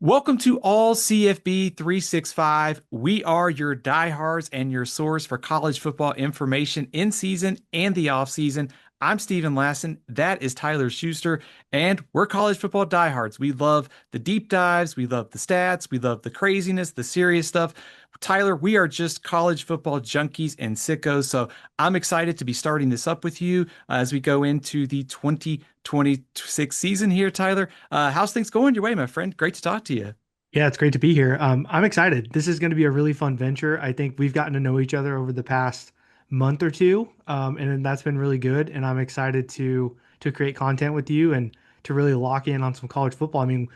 Welcome to all CFB 365. We are your diehards and your source for college football information in season and the off season. I'm Stephen Lassan. That is Tyler Schuster, and we're college football diehards. We love the deep dives, we love the stats, we love the craziness, the serious stuff. Tyler, we are just college football junkies and sickos. So I'm excited to be starting this up with you as we go into the 2026 season here, Tyler. How's things going your way, my friend? Great to talk to you. Yeah, it's great to be here. I'm excited. This is going to be a really fun venture. I think we've gotten to know each other over the past month or two, and that's been really good. And I'm excited to create content with you and to really lock in on some college football. I mean,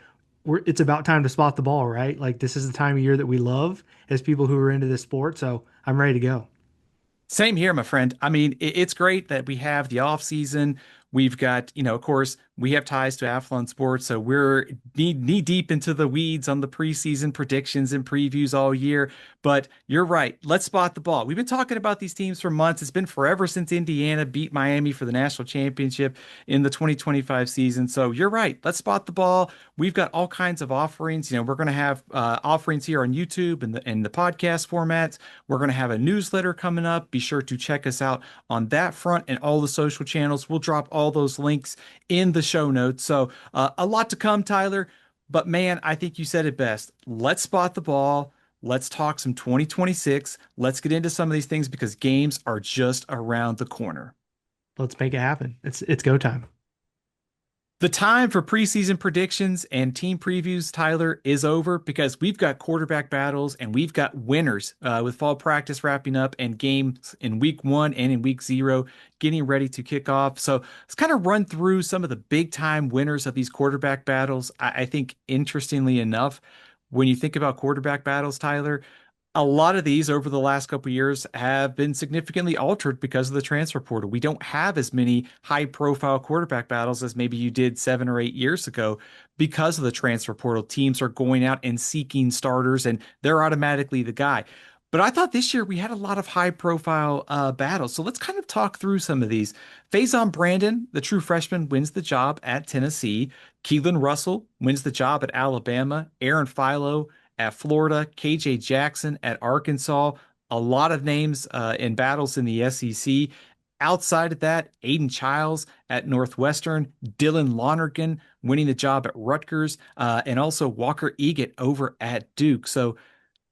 it's about time to spot the ball, right? Like this is the time of year that we love as people who are into this sport. So I'm ready to go. Same here, my friend. I mean, it's great that we have the off season. We've got, of course, we have ties to Athlon Sports, so we're knee deep into the weeds on the preseason predictions and previews all year. But you're right. Let's spot the ball. We've been talking about these teams for months. It's been forever since Indiana beat Miami for the national championship in the 2025 season. So you're right. Let's spot the ball. We've got all kinds of offerings. We're going to have offerings here on YouTube and the podcast formats. We're going to have a newsletter coming up. Be sure to check us out on that front and all the social channels. We'll drop all those links in the show notes. So a lot to come, Tyler. But man, I think you said it best. Let's spot the ball. Let's talk some 2026. Let's get into some of these things because games are just around the corner. Let's make it happen. It's go time. The time for preseason predictions and team previews, Tyler, is over because we've got quarterback battles and we've got winners with fall practice wrapping up and games in week one and in week zero getting ready to kick off. So let's kind of run through some of the big time winners of these quarterback battles. I think, interestingly enough, when you think about quarterback battles, Tyler, a lot of these over the last couple of years have been significantly altered because of the transfer portal. We don't have as many high profile quarterback battles as maybe you did 7 or 8 years ago because of the transfer portal. Teams are going out and seeking starters, and they're automatically the guy. But I thought this year we had a lot of high profile battles. So let's kind of talk through some of these. Faizon Brandon, the true freshman, wins the job at Tennessee. Keelon Russell wins the job at Alabama. Aaron Philo at Florida, KJ Jackson at Arkansas. A lot of names in battles in the SEC. Outside of that, Aiden Childs at Northwestern, Dylan Lonergan winning the job at Rutgers, and also Walker Egan over at Duke. So,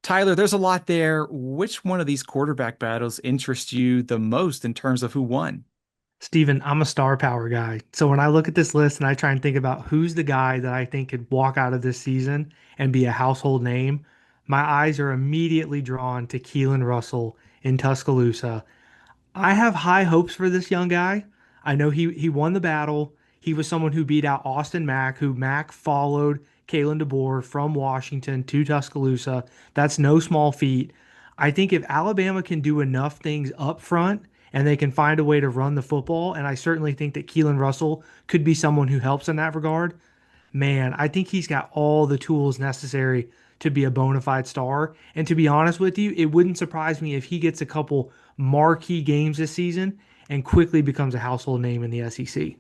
Tyler, there's a lot there. Which one of these quarterback battles interests you the most in terms of who won? Steven, I'm a star power guy. So when I look at this list and I try and think about who's the guy that I think could walk out of this season and be a household name, my eyes are immediately drawn to Keelon Russell in Tuscaloosa. I have high hopes for this young guy. I know he won the battle. He was someone who beat out Austin Mack, who Mack followed Kalen DeBoer from Washington to Tuscaloosa. That's no small feat. I think if Alabama can do enough things up front and they can find a way to run the football, and I certainly think that Keelan Russell could be someone who helps in that regard, man, I think he's got all the tools necessary to be a bona fide star. And to be honest with you, it wouldn't surprise me if he gets a couple marquee games this season and quickly becomes a household name in the SEC.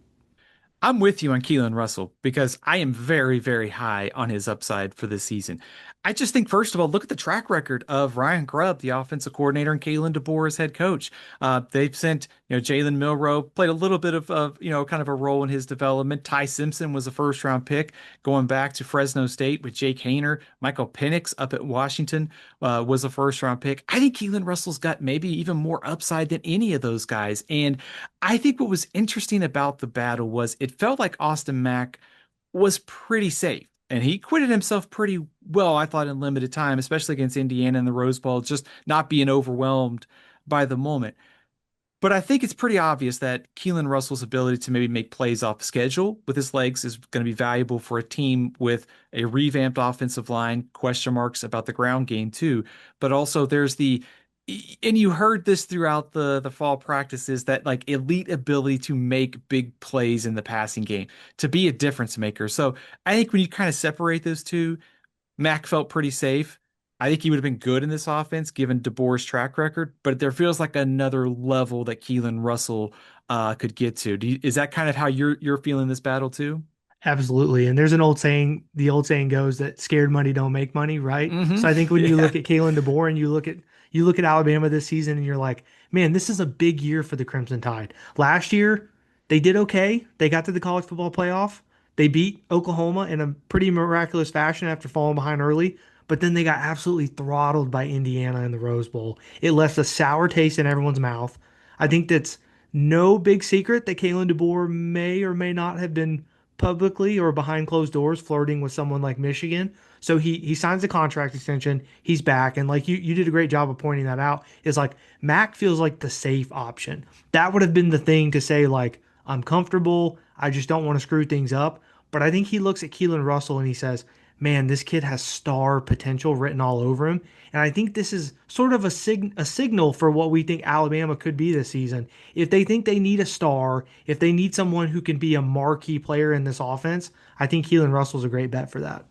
I'm with you on Keelan Russell because I am very, very high on his upside for this season. I just think, first of all, look at the track record of Ryan Grubb, the offensive coordinator, and Kalen DeBoer as head coach. They've sent, Jalen Milroe played a little bit of, kind of a role in his development. Ty Simpson was a first round pick going back to Fresno State with Jake Hayner. Michael Penix up at Washington was a first round pick. I think Keelan Russell's got maybe even more upside than any of those guys. And I think what was interesting about the battle was it felt like Austin Mack was pretty safe. And he acquitted himself pretty well, I thought, in limited time, especially against Indiana in the Rose Bowl, just not being overwhelmed by the moment. But I think it's pretty obvious that Keelan Russell's ability to maybe make plays off schedule with his legs is going to be valuable for a team with a revamped offensive line, question marks about the ground game too. But also there's and you heard this throughout the fall practices that like elite ability to make big plays in the passing game, to be a difference maker. So I think when you kind of separate those two, Mac felt pretty safe. I think he would have been good in this offense given DeBoer's track record, but there feels like another level that Keelan Russell could get to. Is that kind of how you're feeling this battle too? Absolutely. And there's an old saying, the old saying goes that scared money don't make money, right? Hmm. So I think when you Yeah. look at Kalen DeBoer and you look at Alabama this season and you're like, man, this is a big year for the Crimson Tide. Last year, they did okay. They got to the college football playoff. They beat Oklahoma in a pretty miraculous fashion after falling behind early, but then they got absolutely throttled by Indiana in the Rose Bowl. It left a sour taste in everyone's mouth. I think that's no big secret that Kalen DeBoer may or may not have been publicly or behind closed doors flirting with someone like Michigan. So he signs a contract extension. He's back, and like you did a great job of pointing that out. Is like Mac feels like the safe option. That would have been the thing to say like I'm comfortable. I just don't want to screw things up. But I think he looks at Keelon Russell and he says, "Man, this kid has star potential written all over him." And I think this is sort of a signal for what we think Alabama could be this season. If they think they need a star, if they need someone who can be a marquee player in this offense, I think Keelan Russell's a great bet for that.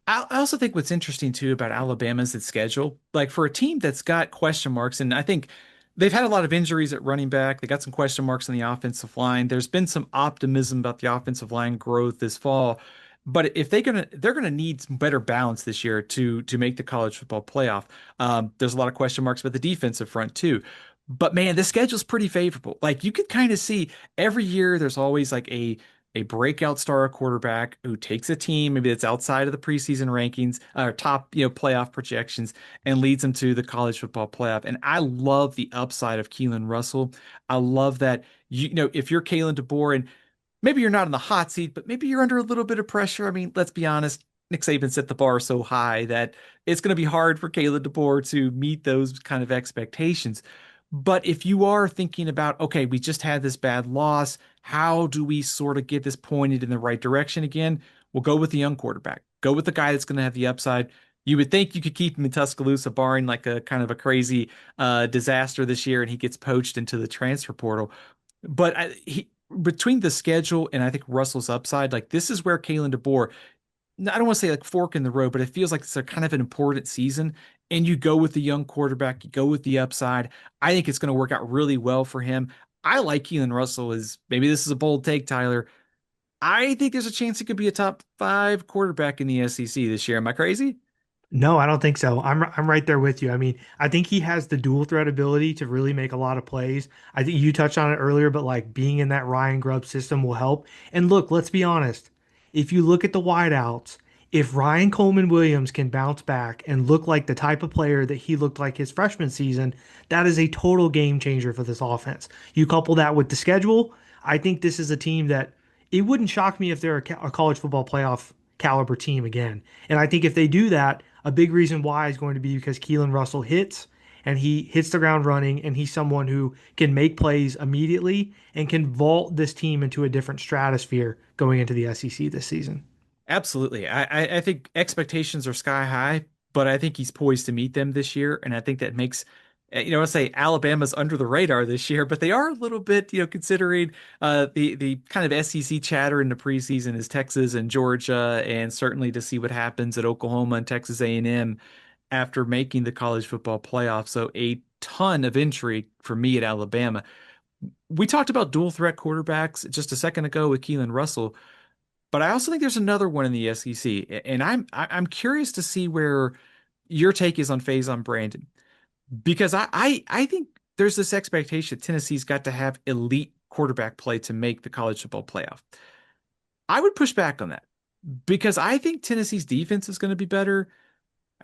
I also think what's interesting too about Alabama is its schedule. Like for a team that's got question marks, and I think they've had a lot of injuries at running back. They got some question marks on the offensive line. There's been some optimism about the offensive line growth this fall. But if they're gonna need some better balance this year to make the college football playoff. There's a lot of question marks about the defensive front too. But man, the schedule's pretty favorable. Like you could kind of see every year there's always like a breakout star quarterback who takes a team maybe that's outside of the preseason rankings or top, playoff projections and leads them to the college football playoff. And I love the upside of Keelan Russell. I love that if you're Kalen DeBoer and maybe you're not in the hot seat, but maybe you're under a little bit of pressure. I mean, let's be honest. Nick Saban set the bar so high that it's going to be hard for Caleb DeBoer to meet those kind of expectations. But if you are thinking about, okay, we just had this bad loss, how do we sort of get this pointed in the right direction again? We'll go with the young quarterback. Go with the guy that's going to have the upside. You would think you could keep him in Tuscaloosa, barring like a kind of a crazy disaster this year, and he gets poached into the transfer portal. But between the schedule and I think Russell's upside, like this is where Kalen DeBoer, I don't want to say like fork in the road, but it feels like it's a kind of an important season. And you go with the young quarterback, you go with the upside. I think it's going to work out really well for him. I like Keelan Russell as maybe this is a bold take, Tyler. I think there's a chance he could be a top five quarterback in the SEC this year. Am I crazy? No, I don't think so. I'm right there with you. I mean, I think he has the dual threat ability to really make a lot of plays. I think you touched on it earlier, but like being in that Ryan Grubb system will help. And look, let's be honest. If you look at the wideouts, if Ryan Coleman Williams can bounce back and look like the type of player that he looked like his freshman season, that is a total game changer for this offense. You couple that with the schedule, I think this is a team that it wouldn't shock me if they're a college football playoff caliber team again. And I think if they do that, a big reason why is going to be because Keelan Russell hits and he hits the ground running and he's someone who can make plays immediately and can vault this team into a different stratosphere going into the SEC this season. Absolutely. I think expectations are sky high, but I think he's poised to meet them this year. And I think that makes, let's say Alabama's under the radar this year, but they are a little bit, considering the kind of SEC chatter in the preseason is Texas and Georgia, and certainly to see what happens at Oklahoma and Texas A&M after making the college football playoff. So a ton of intrigue for me at Alabama. We talked about dual threat quarterbacks just a second ago with Keelan Russell. But I also think there's another one in the SEC, and I'm curious to see where your take is on Faizon Brandon because I think there's this expectation that Tennessee's got to have elite quarterback play to make the college football playoff. I would push back on that because I think Tennessee's defense is going to be better.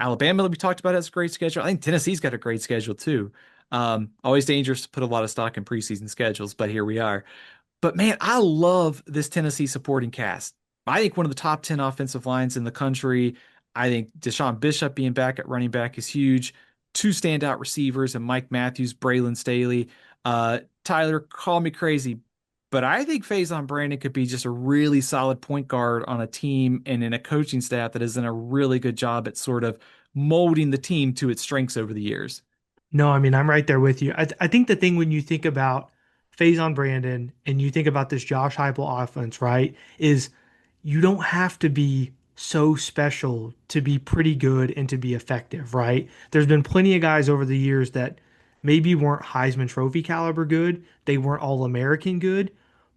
Alabama, that we talked about, has a great schedule. I think Tennessee's got a great schedule too. Always dangerous to put a lot of stock in preseason schedules, but here we are. But man, I love this Tennessee supporting cast. I think one of the top 10 offensive lines in the country. I think Deshaun Bishop being back at running back is huge. Two standout receivers and Mike Matthews, Braylon Staley. Tyler, call me crazy, but I think Faizon Brandon could be just a really solid point guard on a team and in a coaching staff that has done a really good job at sort of molding the team to its strengths over the years. No, I mean, I'm right there with you. I think the thing when you think about Faison Brandon and you think about this Josh Heupel offense, right, is you don't have to be so special to be pretty good and to be effective, right? There's been plenty of guys over the years that maybe weren't Heisman Trophy caliber good, they weren't All-American good,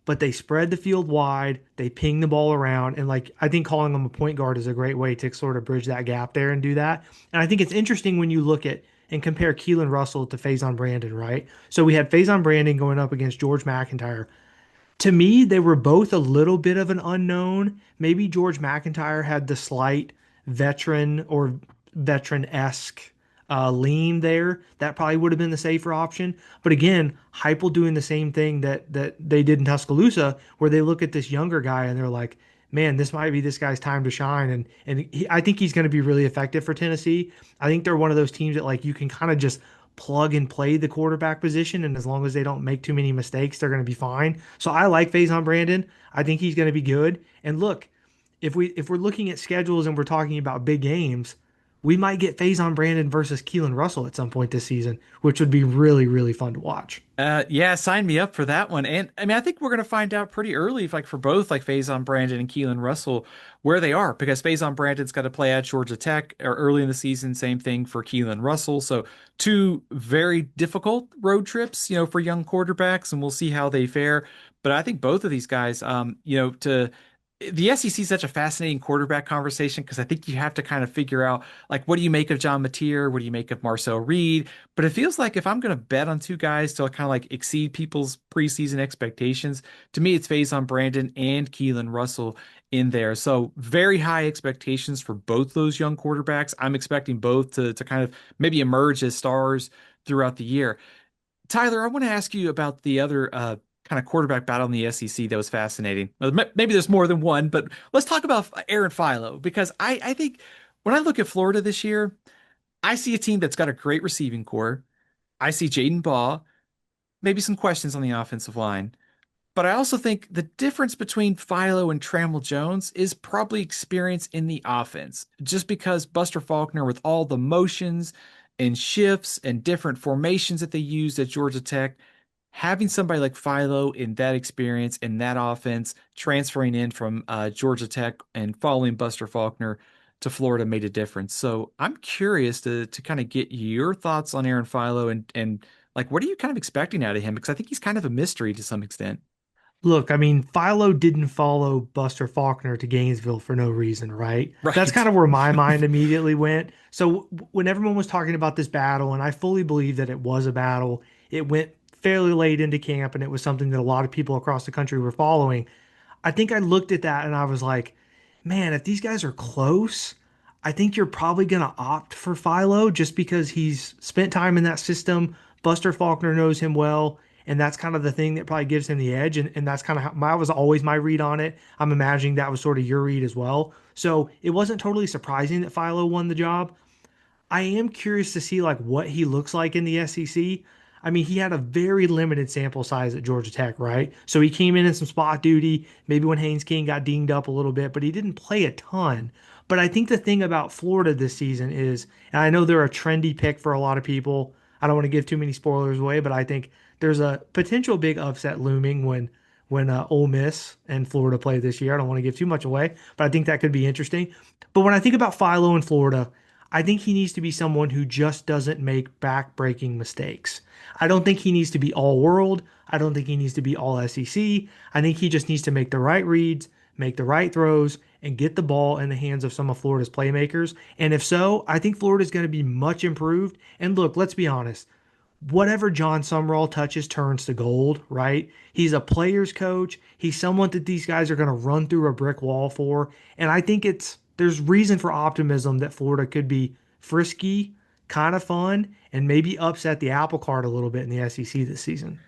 but they spread the field wide, they ping the ball around, and like I think calling him a point guard is a great way to sort of bridge that gap there and do that. And I think it's interesting when you look at and compare Keelon Russell to Faizon Brandon, right? So we had Faizon Brandon going up against George McIntyre. To me, they were both a little bit of an unknown. Maybe George McIntyre had the slight veteran or veteran-esque lean there. That probably would have been the safer option. But again, Heupel doing the same thing that they did in Tuscaloosa, where they look at this younger guy and they're like, "Man, this might be this guy's time to shine." I think he's going to be really effective for Tennessee. I think they're one of those teams that like you can kind of just plug and play the quarterback position, and as long as they don't make too many mistakes, they're going to be fine. So I like Faison Brandon. I think he's going to be good. And look, if we're looking at schedules and we're talking about big games, we might get Faison Brandon versus Keelan Russell at some point this season, which would be really really fun to watch. Yeah, sign me up for that one. And I mean, I think we're gonna find out pretty early, if, like for both like Faizon Brandon and Keelan Russell, where they are, because Faizon Brandon's got to play at Georgia Tech or early in the season. Same thing for Keelan Russell. So two very difficult road trips, for young quarterbacks, and we'll see how they fare. But I think both of these guys, to the SEC is such a fascinating quarterback conversation because I think you have to kind of figure out like what do you make of John Mateer, what do you make of Marcel Reed, but it feels like if I'm going to bet on two guys to kind of like exceed people's preseason expectations, to me, it's Faizon Brandon and Keelan Russell in there. So very high expectations for both those young quarterbacks. I'm expecting both to kind of maybe emerge as stars throughout the year. Tyler, I want to ask you about the other kind of quarterback battle in the SEC that was fascinating. Well, maybe there's more than one, but let's talk about Aaron Philo because I think when I look at Florida this year, I see a team that's got a great receiving core. I see Jaden Baugh, maybe some questions on the offensive line. But I also think the difference between Philo and Trammell Jones is probably experience in the offense. Just because Buster Faulkner, with all the motions and shifts and different formations that they used at Georgia Tech, having somebody like Philo in that experience in that offense, transferring in from Georgia Tech and following Buster Faulkner to Florida made a difference. So I'm curious to kind of get your thoughts on Aaron Philo and like what are you kind of expecting out of him? Because I think he's kind of a mystery to some extent. Look, I mean, Philo didn't follow Buster Faulkner to Gainesville for no reason, right? That's Right. kind of where my mind immediately went. So when everyone was talking about this battle, and I fully believe that it was a battle, it went fairly late into camp, and it was something that a lot of people across the country were following. I think I looked at that and I was like, man, if these guys are close, I think you're probably going to opt for Philo just because he's spent time in that system. Buster Faulkner knows him well. And that's kind of the thing that probably gives him the edge. And that's kind of how my was always my read on it. I'm imagining that was sort of your read as well. So it wasn't totally surprising that Philo won the job. I am curious to see like what he looks like in the SEC. I mean, he had a very limited sample size at Georgia Tech, right? So he came in some spot duty, maybe when Haynes King got dinged up a little bit, but he didn't play a ton. But I think the thing about Florida this season is, and I know they're a trendy pick for a lot of people. I don't want to give too many spoilers away, but I think there's a potential big upset looming when Ole Miss and Florida play this year. I don't want to give too much away, but I think that could be interesting. But when I think about Philo in Florida, I think he needs to be someone who just doesn't make back-breaking mistakes. I don't think he needs to be all world. I don't think he needs to be all SEC. I think he just needs to make the right reads, make the right throws, and get the ball in the hands of some of Florida's playmakers. And if so, I think Florida's going to be much improved. And look, let's be honest, whatever John Summerall touches turns to gold, right? He's a player's coach. He's someone that these guys are going to run through a brick wall for. And I think there's reason for optimism that Florida could be frisky, kind of fun, and maybe upset the apple cart a little bit in the SEC this season.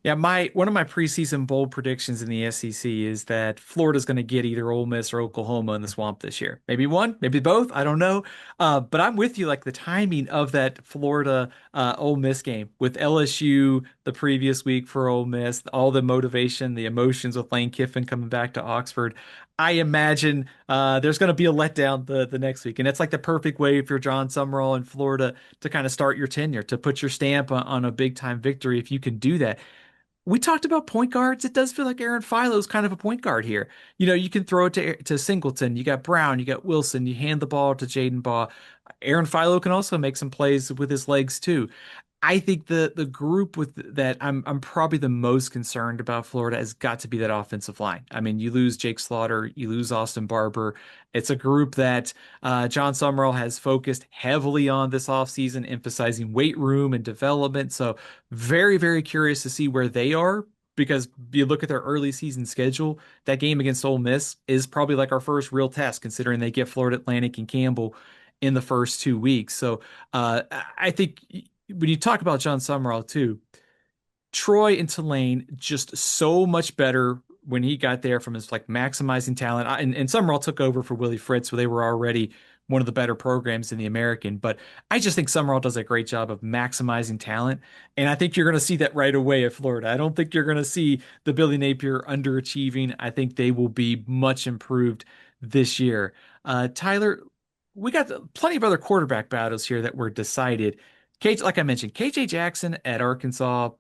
Yeah, my one of my preseason bold predictions in the SEC is that Florida's going to get either Ole Miss or Oklahoma in the swamp this year. Maybe one, maybe both. I don't know. But I'm with you. Like the timing of that Florida Ole Miss game with LSU the previous week for Ole Miss, all the motivation, the emotions with Lane Kiffin coming back to Oxford. I imagine there's going to be a letdown the next week, and it's like the perfect way for John Summerall in Florida to kind of start your tenure, to put your stamp on a big time victory if you can do that. We talked about point guards. It does feel like Aaron Philo is kind of a point guard here. You can throw it to Singleton. You got Brown. You got Wilson. You hand the ball to Jaden Baugh. Aaron Philo can also make some plays with his legs too. I think the group with that I'm probably the most concerned about Florida has got to be that offensive line. I mean, you lose Jake Slaughter, you lose Austin Barber. It's a group that John Summerall has focused heavily on this offseason, emphasizing weight room and development. So very, very curious to see where they are because you look at their early season schedule, that game against Ole Miss is probably like our first real test, considering they get Florida Atlantic and Campbell in the first 2 weeks. So I think when you talk about John Summerall too, Troy and Tulane just so much better when he got there from his like maximizing talent. And Summerall took over for Willie Fritz, where they were already one of the better programs in the American. But I just think Summerall does a great job of maximizing talent. And I think you're going to see that right away at Florida. I don't think you're going to see the Billy Napier underachieving. I think they will be much improved this year. Tyler, we got plenty of other quarterback battles here that were decided. Like I mentioned, KJ Jackson at Arkansas,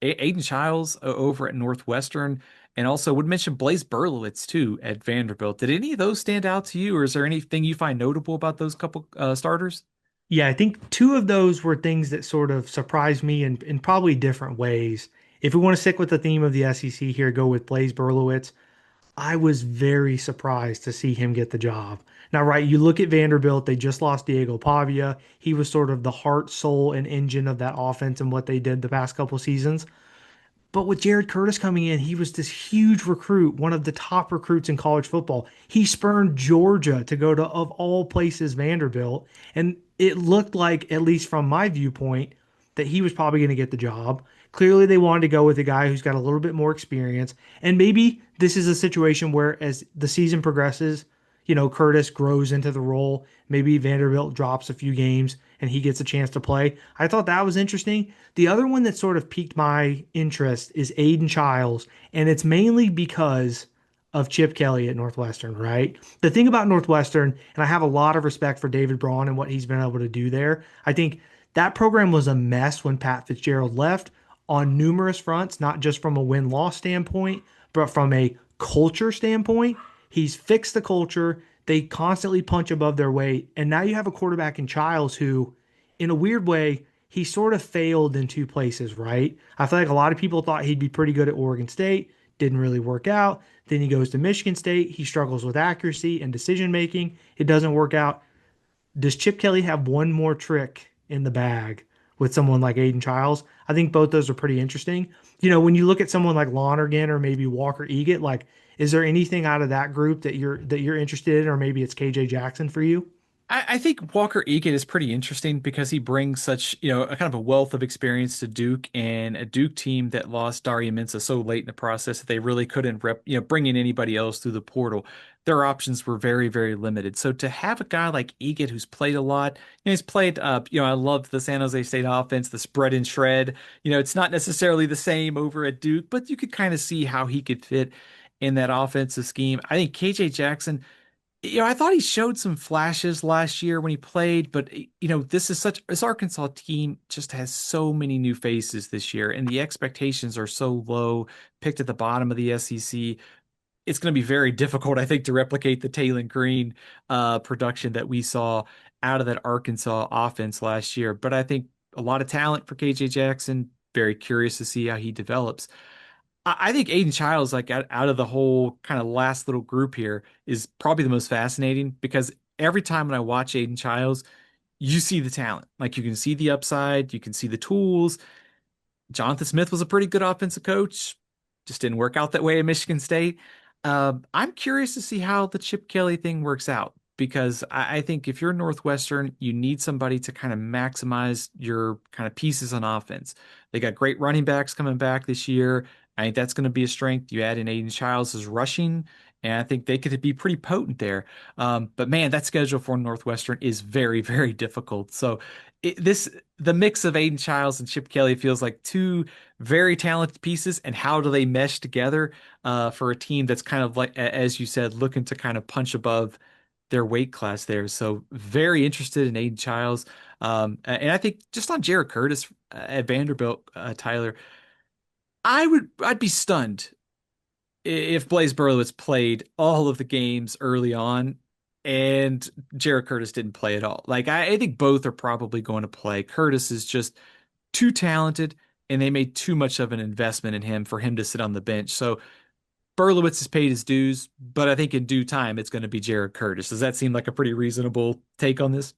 Aiden Childs over at Northwestern, and also would mention Blaze Berlowitz too at Vanderbilt. Did any of those stand out to you, or is there anything you find notable about those couple starters? Yeah, I think two of those were things that sort of surprised me in probably different ways. If we want to stick with the theme of the SEC here, go with Blaze Berlowitz. I was very surprised to see him get the job. Now, right, you look at Vanderbilt, they just lost Diego Pavia. He was sort of the heart, soul, and engine of that offense and what they did the past couple seasons. But with Jared Curtis coming in, he was this huge recruit, one of the top recruits in college football. He spurned Georgia to go to, of all places, Vanderbilt. And it looked like, at least from my viewpoint, that he was probably going to get the job. Clearly, they wanted to go with a guy who's got a little bit more experience. And maybe this is a situation where, as the season progresses, Curtis grows into the role. Maybe Vanderbilt drops a few games and he gets a chance to play. I thought that was interesting. The other one that sort of piqued my interest is Aiden Childs, and it's mainly because of Chip Kelly at Northwestern, right? The thing about Northwestern, and I have a lot of respect for David Braun and what he's been able to do there. I think that program was a mess when Pat Fitzgerald left on numerous fronts, not just from a win-loss standpoint, but from a culture standpoint. He's fixed the culture. They constantly punch above their weight. And now you have a quarterback in Childs who, in a weird way, he sort of failed in two places, right? I feel like a lot of people thought he'd be pretty good at Oregon State, didn't really work out. Then he goes to Michigan State. He struggles with accuracy and decision making. It doesn't work out. Does Chip Kelly have one more trick in the bag with someone like Aiden Childs? I think both those are pretty interesting. When you look at someone like Lonergan or maybe Walker Egan, like, is there anything out of that group that you're interested in, or maybe it's KJ Jackson for you? I think Walker Egan is pretty interesting because he brings such, a kind of a wealth of experience to Duke and a Duke team that lost Daria Mensah so late in the process that they really couldn't bring in anybody else through the portal. Their options were very, very limited. So to have a guy like Egan who's played a lot, he's played, I love the San Jose State offense, the spread and shred. It's not necessarily the same over at Duke, but you could kind of see how he could fit in that offensive scheme. I think KJ Jackson. I thought he showed some flashes last year when he played, but this Arkansas team just has so many new faces this year, and the expectations are so low, picked at the bottom of the SEC. It's going to be very difficult, I think, to replicate the Taylon Green production that we saw out of that Arkansas offense last year. But I think a lot of talent for KJ Jackson. Very curious to see how he develops. I think Aiden Childs, like out of the whole kind of last little group here, is probably the most fascinating because every time when I watch Aiden Childs, you see the talent. Like you can see the upside, you can see the tools. Jonathan Smith was a pretty good offensive coach, just didn't work out that way at Michigan State. I'm curious to see how the Chip Kelly thing works out because I think if you're Northwestern, you need somebody to kind of maximize your kind of pieces on offense. They got great running backs coming back this year. I think that's going to be a strength. You add in Aiden Childs' as rushing, and I think they could be pretty potent there. But man, that schedule for Northwestern is very, very difficult. So the mix of Aiden Childs and Chip Kelly feels like two very talented pieces, and how do they mesh together for a team that's kind of like, as you said, looking to kind of punch above their weight class there. So very interested in Aiden Childs. And I think just on Jared Curtis at Vanderbilt, Tyler, I'd be stunned if Blaze Berlowitz played all of the games early on and Jared Curtis didn't play at all. Like I think both are probably going to play. Curtis is just too talented, and they made too much of an investment in him for him to sit on the bench. So Berlowitz has paid his dues, but I think in due time it's going to be Jared Curtis. Does that seem like a pretty reasonable take on this?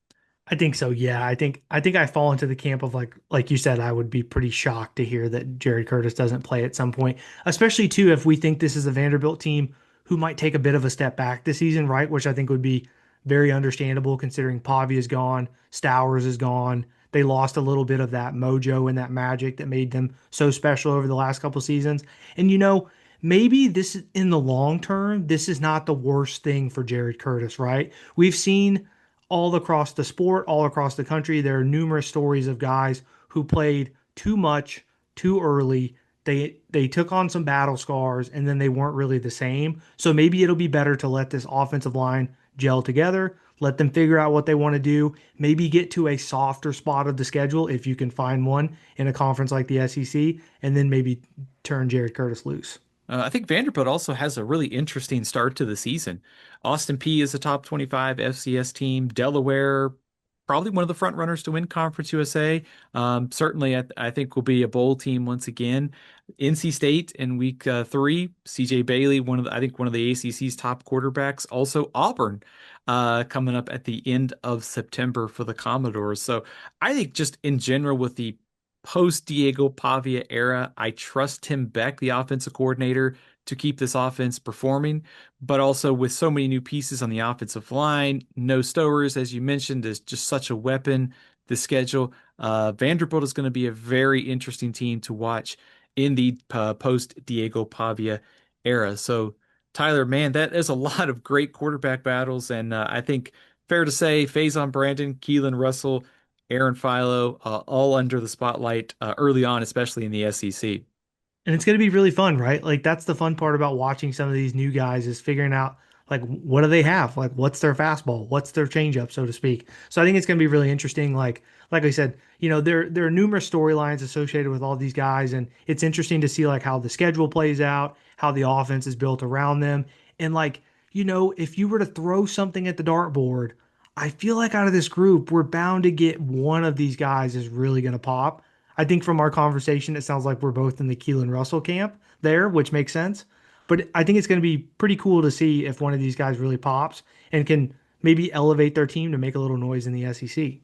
I think so. Yeah, I think I fall into the camp of like you said, I would be pretty shocked to hear that Jared Curtis doesn't play at some point, especially too if we think this is a Vanderbilt team who might take a bit of a step back this season, right? Which I think would be very understandable considering Pavia is gone, Stowers is gone. They lost a little bit of that mojo and that magic that made them so special over the last couple seasons. And maybe this in the long term, this is not the worst thing for Jared Curtis, right? We've seen all across the sport, all across the country. There are numerous stories of guys who played too much too early. They took on some battle scars and then they weren't really the same. So maybe it'll be better to let this offensive line gel together, let them figure out what they want to do, maybe get to a softer spot of the schedule if you can find one in a conference like the SEC, and then maybe turn Jared Curtis loose. I think Vanderbilt also has a really interesting start to the season. Austin P is a top 25 FCS team. Delaware, probably one of the front runners to win Conference USA. Certainly, I think will be a bowl team once again. NC State in week three. CJ Bailey, I think one of the ACC's top quarterbacks. Also Auburn, coming up at the end of September for the Commodores. So I think just in general with the post Diego Pavia era, I trust Tim Beck, the offensive coordinator, to keep this offense performing. But also with so many new pieces on the offensive line, no Stowers, as you mentioned, is just such a weapon. The schedule, Vanderbilt is going to be a very interesting team to watch in the post Diego Pavia era. So, Tyler, man, that is a lot of great quarterback battles, and I think fair to say, Faizon Brandon, Keelon Russell, Aaron Philo, all under the spotlight early on, especially in the SEC. And it's going to be really fun, right? Like that's the fun part about watching some of these new guys is figuring out like what do they have? Like what's their fastball? What's their changeup, so to speak. So I think it's going to be really interesting. Like I said, there are numerous storylines associated with all these guys, and it's interesting to see like how the schedule plays out, how the offense is built around them, and if you were to throw something at the dartboard, I feel like out of this group, we're bound to get one of these guys is really going to pop. I think from our conversation, it sounds like we're both in the Keelan Russell camp there, which makes sense. But I think it's going to be pretty cool to see if one of these guys really pops and can maybe elevate their team to make a little noise in the SEC.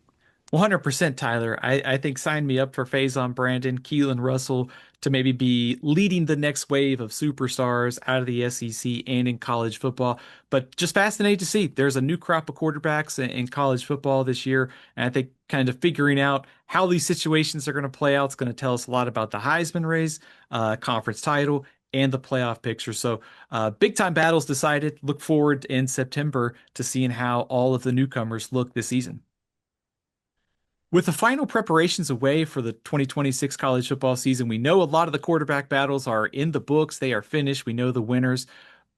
100% Tyler. I think sign me up for Faizon Brandon, Keelan Russell to maybe be leading the next wave of superstars out of the SEC and in college football. But just fascinated to see. There's a new crop of quarterbacks in college football this year. And I think kind of figuring out how these situations are going to play out is going to tell us a lot about the Heisman race, conference title, and the playoff picture. So big time battles decided. Look forward in September to seeing how all of the newcomers look this season. With the final preparations away for the 2026 college football season, we know a lot of the quarterback battles are in the books. They are finished. We know the winners.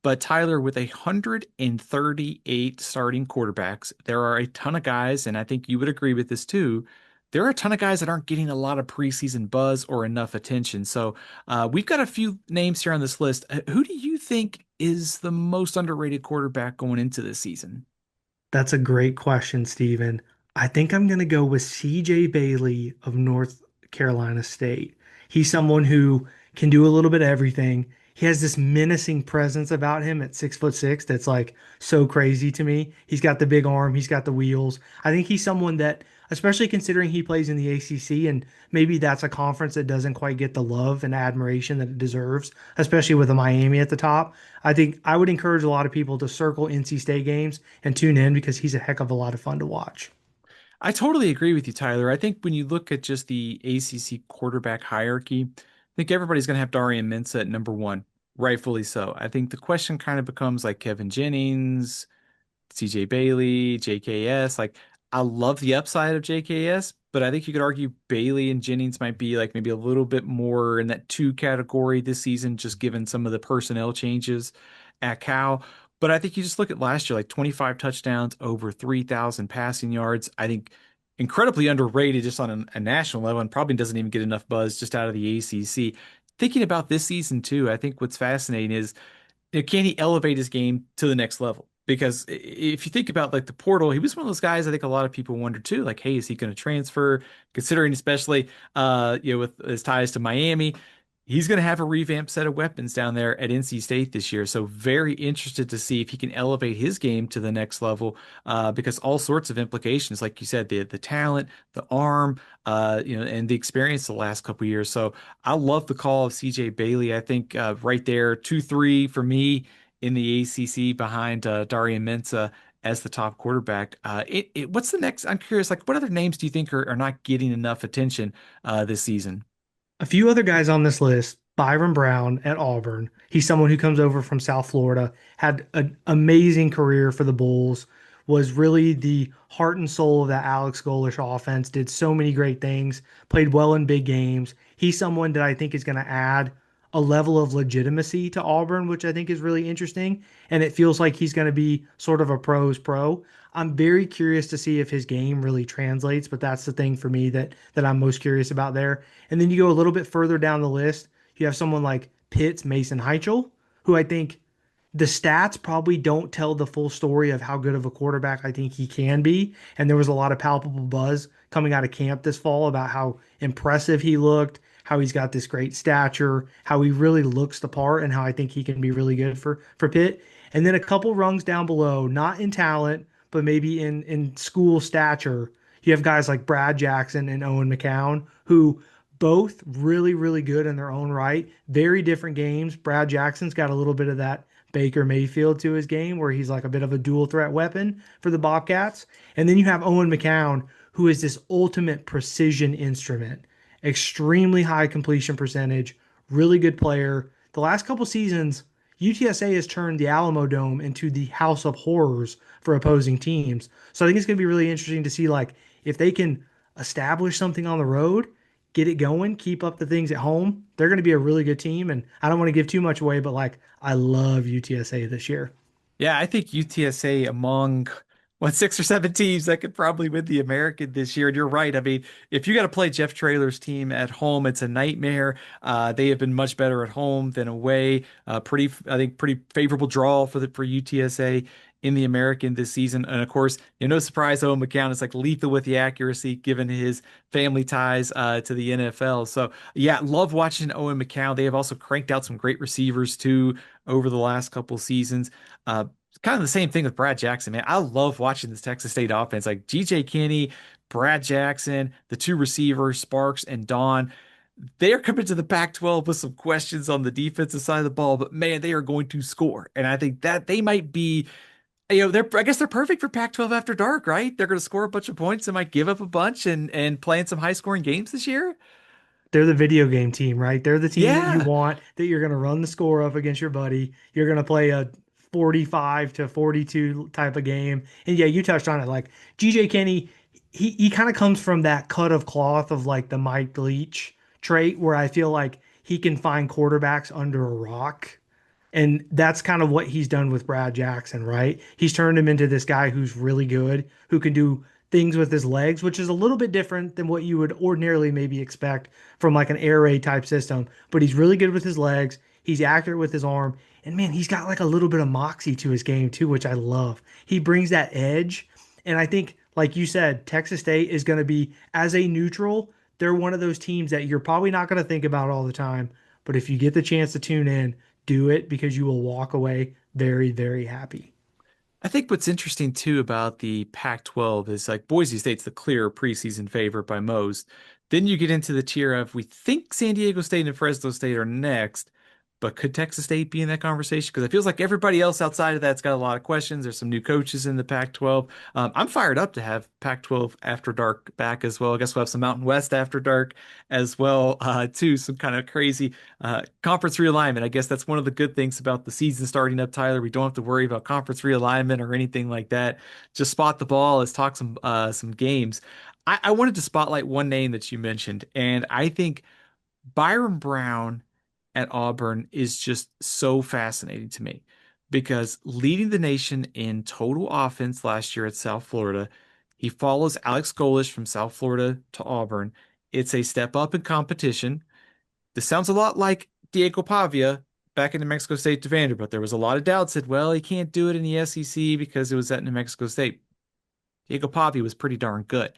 But Tyler, with 138 starting quarterbacks, there are a ton of guys, and I think you would agree with this too. There are a ton of guys that aren't getting a lot of preseason buzz or enough attention. So we've got a few names here on this list. Who do you think is the most underrated quarterback going into this season? That's a great question, Steven. I think I'm going to go with CJ Bailey of North Carolina State. He's someone who can do a little bit of everything. He has this menacing presence about him at 6'6" that's like so crazy to me. He's got the big arm, he's got the wheels. I think he's someone that, especially considering he plays in the ACC, and maybe that's a conference that doesn't quite get the love and admiration that it deserves, especially with a Miami at the top. I think I would encourage a lot of people to circle NC State games and tune in because he's a heck of a lot of fun to watch. I totally agree with you, Tyler. I think when you look at just the ACC quarterback hierarchy, I think everybody's going to have Darian Mensah at number one, rightfully so. I think the question kind of becomes like Kevin Jennings, CJ Bailey, JKS. Like, I love the upside of JKS, but I think you could argue Bailey and Jennings might be like maybe a little bit more in that two category this season, just given some of the personnel changes at Cal. But I think you just look at last year, like 25 touchdowns, over 3,000 passing yards. I think incredibly underrated just on a national level and probably doesn't even get enough buzz just out of the ACC. Thinking about this season too, I think what's fascinating is can he elevate his game to the next level? because if you think about like the portal, he was one of those guys I think a lot of people wonder too, like, hey, is he going to transfer? Considering especially with his ties to Miami, he's going to have a revamped set of weapons down there at NC State this year. So very interested to see if he can elevate his game to the next level, because all sorts of implications, like you said, the talent, the arm, and the experience the last couple of years. So I love the call of CJ Bailey. I think right there, 2-3 for me in the ACC behind Darian Mensah as the top quarterback. What's the next? I'm curious, like, what other names do you think are not getting enough attention this season? A few other guys on this list, Byron Brown at Auburn. He's someone who comes over from South Florida, had an amazing career for the Bulls, was really the heart and soul of that Alex Golish offense, did so many great things, played well in big games. He's someone that I think is going to add a level of legitimacy to Auburn, which I think is really interesting. And it feels like he's going to be sort of a pro's pro. I'm very curious to see if his game really translates, but that's the thing for me that I'm most curious about there. And then you go a little bit further down the list, you have someone like Pitt's Mason Heichel, who I think the stats probably don't tell the full story of how good of a quarterback I think he can be. And there was a lot of palpable buzz coming out of camp this fall about how impressive he looked, how he's got this great stature, how he really looks the part, and how I think he can be really good for Pitt. And then a couple rungs down below, not in talent, but maybe in school stature, you have guys like Brad Jackson and Owen McCown, who both really, really good in their own right. Very different games. Brad Jackson's got a little bit of that Baker Mayfield to his game, where he's like a bit of a dual threat weapon for the Bobcats. And then you have Owen McCown, who is this ultimate precision instrument, extremely high completion percentage, really good player. The last couple seasons, UTSA has turned the Alamo Dome into the house of horrors for opposing teams. So I think it's going to be really interesting to see like if they can establish something on the road, get it going, keep up the things at home. They're going to be a really good team. And I don't want to give too much away, but like I love UTSA this year. Yeah, I think UTSA among what 6 or 7 teams that could probably win the American this year. And you're right. I mean, if you got to play Jeff Traylor's team at home, it's a nightmare. They have been much better at home than away. I think, pretty favorable draw for UTSA in the American this season. And of course, no surprise, Owen McCown is like lethal with the accuracy given his family ties to the NFL. So yeah, love watching Owen McCown. They have also cranked out some great receivers too over the last couple seasons. Uh, Kind of the same thing with Brad Jackson, man. I love watching this Texas State offense. Like GJ Kinney, Brad Jackson, the two receivers, Sparks and Don. They're coming to the Pac-12 with some questions on the defensive side of the ball, but man, they are going to score. And I think that they might be, I guess they're perfect for Pac-12 after dark, right? They're going to score a bunch of points. They might give up a bunch and playing some high-scoring games this year. They're the video game team, right? They're the team that you Yeah. want, that you're going to run the score up against your buddy. You're going to play a 45 to 42 type of game. And yeah, you touched on it. Like GJ Kenny, he kind of comes from that cut of cloth of like the Mike Leach trait where I feel like he can find quarterbacks under a rock. And that's kind of what he's done with Brad Jackson, right? He's turned him into this guy who's really good, who can do things with his legs, which is a little bit different than what you would ordinarily maybe expect from like an air raid type system. But he's really good with his legs. He's accurate with his arm. And man, he's got like a little bit of moxie to his game too, which I love. He brings that edge. And I think, like you said, Texas State is going to be, as a neutral, they're one of those teams that you're probably not going to think about all the time. But if you get the chance to tune in, do it because you will walk away very, very happy. I think what's interesting too about the Pac-12 is like Boise State's the clear preseason favorite by most. Then you get into the tier of we think San Diego State and Fresno State are next, but could Texas State be in that conversation? Because it feels like everybody else outside of that's got a lot of questions. There's some new coaches in the Pac-12. I'm fired up to have Pac-12 After Dark back as well. I guess we'll have some Mountain West After Dark as well, too. Some kind of crazy conference realignment. I guess that's one of the good things about the season starting up, Tyler. We don't have to worry about conference realignment or anything like that. Just spot the ball. Let's talk some games. I wanted to spotlight one name that you mentioned, and I think Byron Brown at Auburn is just so fascinating to me because leading the nation in total offense last year at South Florida, he follows Alex Golish from South Florida to Auburn. It's a step up in competition. This sounds a lot like Diego Pavia, back in New Mexico State to Vanderbilt. There was a lot of doubts that, well, he can't do it in the SEC because it was at New Mexico State. Diego Pavi was pretty darn good.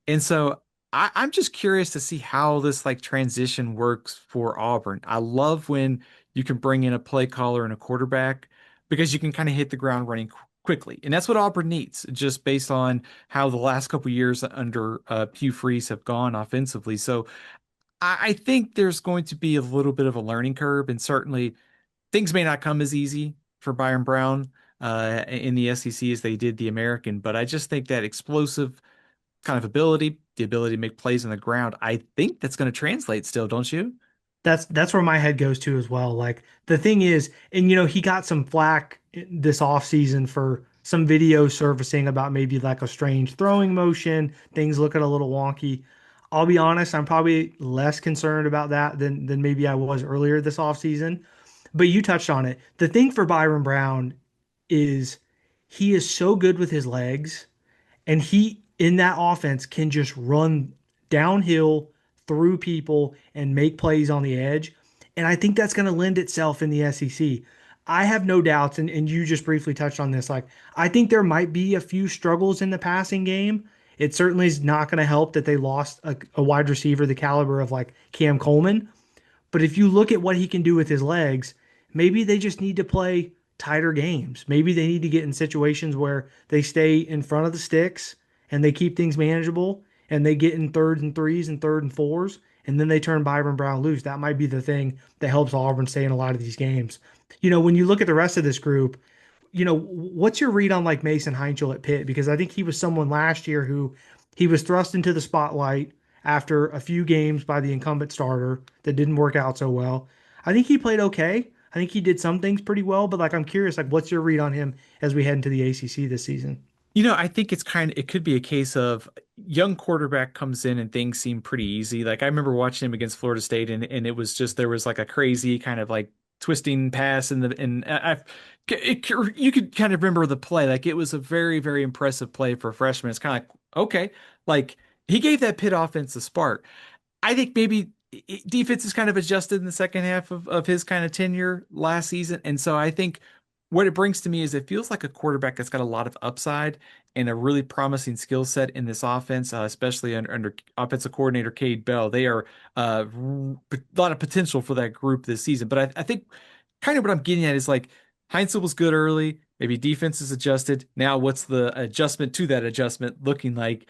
And so I'm just curious to see how this like transition works for Auburn. I love when you can bring in a play caller and a quarterback because you can kind of hit the ground running quickly. And that's what Auburn needs, just based on how the last couple years under Hugh Freeze have gone offensively. So I think there's going to be a little bit of a learning curve, and certainly things may not come as easy for Byron Brown in the SEC as they did the American, but I just think that explosive kind of ability, the ability to make plays on the ground, I think that's going to translate still, don't you? That's where my head goes to as well. Like the thing is, and he got some flack this offseason for some video surfacing about maybe like a strange throwing motion, things looking a little wonky. I'll be honest, I'm probably less concerned about that than maybe I was earlier this offseason. But you touched on it. The thing for Byron Brown is he is so good with his legs, and he in that offense can just run downhill through people and make plays on the edge. And I think that's going to lend itself in the SEC. I have no doubts, and you just briefly touched on this. Like, I think there might be a few struggles in the passing game. It certainly is not going to help that they lost a wide receiver the caliber of like Cam Coleman. But if you look at what he can do with his legs, maybe they just need to play tighter games. Maybe they need to get in situations where they stay in front of the sticks and they keep things manageable and they get in third and threes and third and fours and then they turn Byron Brown loose. That might be the thing that helps Auburn stay in a lot of these games. When you look at the rest of this group, what's your read on like Mason Heinchel at Pitt? Because I think he was someone last year who he was thrust into the spotlight after a few games by the incumbent starter that didn't work out so well. I think he played okay. I think he did some things pretty well, but like I'm curious, like what's your read on him as we head into the ACC this season? I think it could be a case of young quarterback comes in and things seem pretty easy. Like I remember watching him against Florida State and it was just there was like a crazy kind of like twisting pass in the and you could kind of remember the play. Like it was a very, very impressive play for a freshman. It's kind of like, okay, like he gave that Pitt offense a spark. I think maybe defense is kind of adjusted in the second half of his kind of tenure last season. And so I think what it brings to me is it feels like a quarterback that's got a lot of upside and a really promising skill set in this offense, especially under offensive coordinator Cade Bell. They are a lot of potential for that group this season. But I think kind of what I'm getting at is like Heinzel was good early. Maybe defense is adjusted. Now, what's the adjustment to that adjustment looking like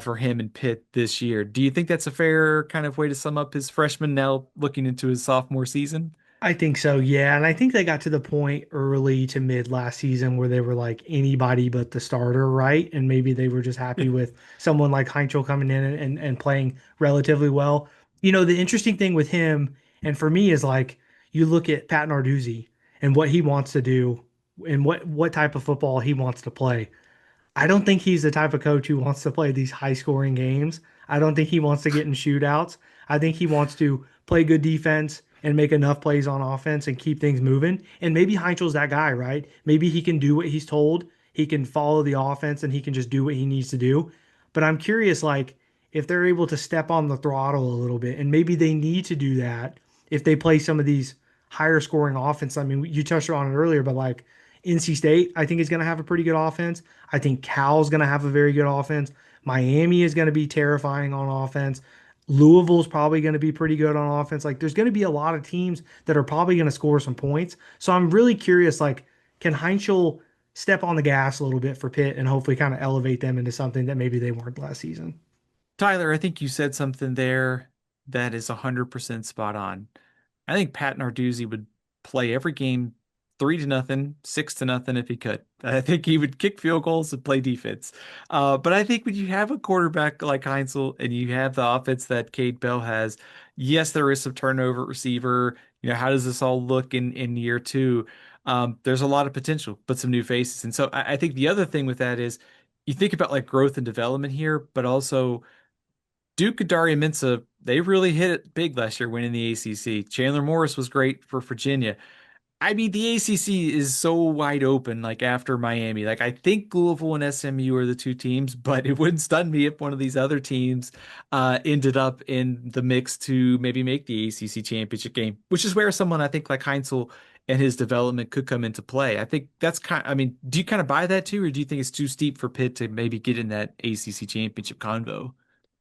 for him and Pitt this year? Do you think that's a fair kind of way to sum up his freshman now looking into his sophomore season? I think so, yeah. And I think they got to the point early to mid last season where they were like anybody but the starter, right? And maybe they were just happy with someone like Heinkel coming in and playing relatively well. The interesting thing with him, and for me, is like you look at Pat Narduzzi and what he wants to do and what type of football he wants to play. I don't think he's the type of coach who wants to play these high scoring games. I don't think he wants to get in shootouts. I think he wants to play good defense and make enough plays on offense and keep things moving. And maybe Heinzel's that guy, right? Maybe he can do what he's told. He can follow the offense and he can just do what he needs to do. But I'm curious, like, if they're able to step on the throttle a little bit, and maybe they need to do that if they play some of these higher scoring offense. I mean, you touched on it earlier, but like NC State, I think is going to have a pretty good offense. I think Cal's going to have a very good offense. Miami is going to be terrifying on offense. Louisville's probably going to be pretty good on offense. Like there's going to be a lot of teams that are probably going to score some points. So I'm really curious, like, can Heinzel step on the gas a little bit for Pitt and hopefully kind of elevate them into something that maybe they weren't last season? Tyler, I think you said something there that is 100% spot on. I think Pat Narduzzi would play every game 3-0, 6-0 if he could. I think he would kick field goals and play defense. But I think when you have a quarterback like Heinzel and you have the offense that Cade Bell has, yes, there is some turnover at receiver. How does this all look in year two? There's a lot of potential, but some new faces. And so I think the other thing with that is you think about like growth and development here, but also Duke and Daria Mensah, they really hit it big last year winning the ACC. Chandler Morris was great for Virginia. I mean, the ACC is so wide open, like after Miami. Like, I think Louisville and SMU are the two teams, but it wouldn't stun me if one of these other teams ended up in the mix to maybe make the ACC championship game, which is where someone I think like Heinzel and his development could come into play. I think that's I mean, do you kind of buy that too, or do you think it's too steep for Pitt to maybe get in that ACC championship convo?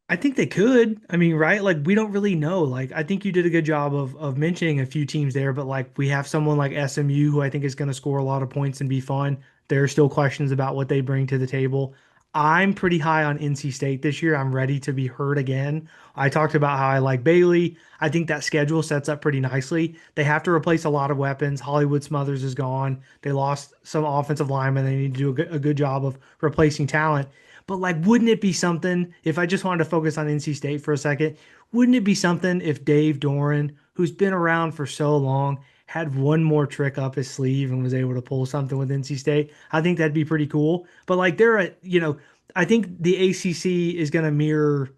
I think they could. I mean, right? Like we don't really know. Like I think you did a good job of mentioning a few teams there, but like we have someone like SMU who I think is going to score a lot of points and be fun. There are still questions about what they bring to the table. I'm pretty high on NC State this year. I'm ready to be heard again. I talked about how I like Bailey. I think that schedule sets up pretty nicely. They have to replace a lot of weapons. Hollywood Smothers is gone. They lost some offensive linemen. They need to do a good job of replacing talent. But like, wouldn't it be something if I just wanted to focus on NC State for a second? Wouldn't it be something if Dave Doran, who's been around for so long, had one more trick up his sleeve and was able to pull something with NC State? I think that'd be pretty cool. But like, I think the ACC is going to mirror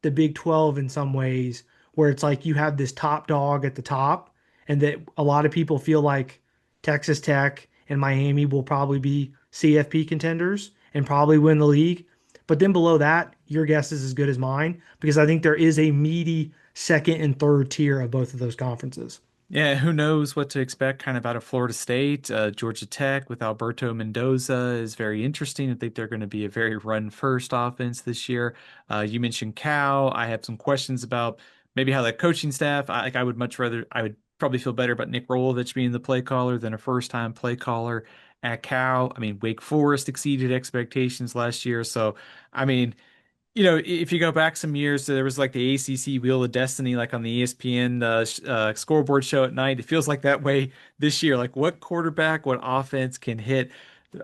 the Big 12 in some ways, where it's like you have this top dog at the top, and that a lot of people feel like Texas Tech and Miami will probably be CFP contenders and probably win the league. But then below that, your guess is as good as mine because I think there is a meaty second and third tier of both of those conferences. Yeah, who knows what to expect kind of out of Florida State. Georgia Tech with Alberto Mendoza is very interesting. I think they're going to be a very run first offense this year. You mentioned Cal. I have some questions about maybe how that coaching staff, I would much rather, I would probably feel better about Nick Rolovich being the play caller than a first time play caller at Cal. I mean, Wake Forest exceeded expectations last year. So, I mean, if you go back some years, there was like the ACC Wheel of Destiny, like on the ESPN scoreboard show at night. It feels like that way this year. Like what quarterback, what offense can hit?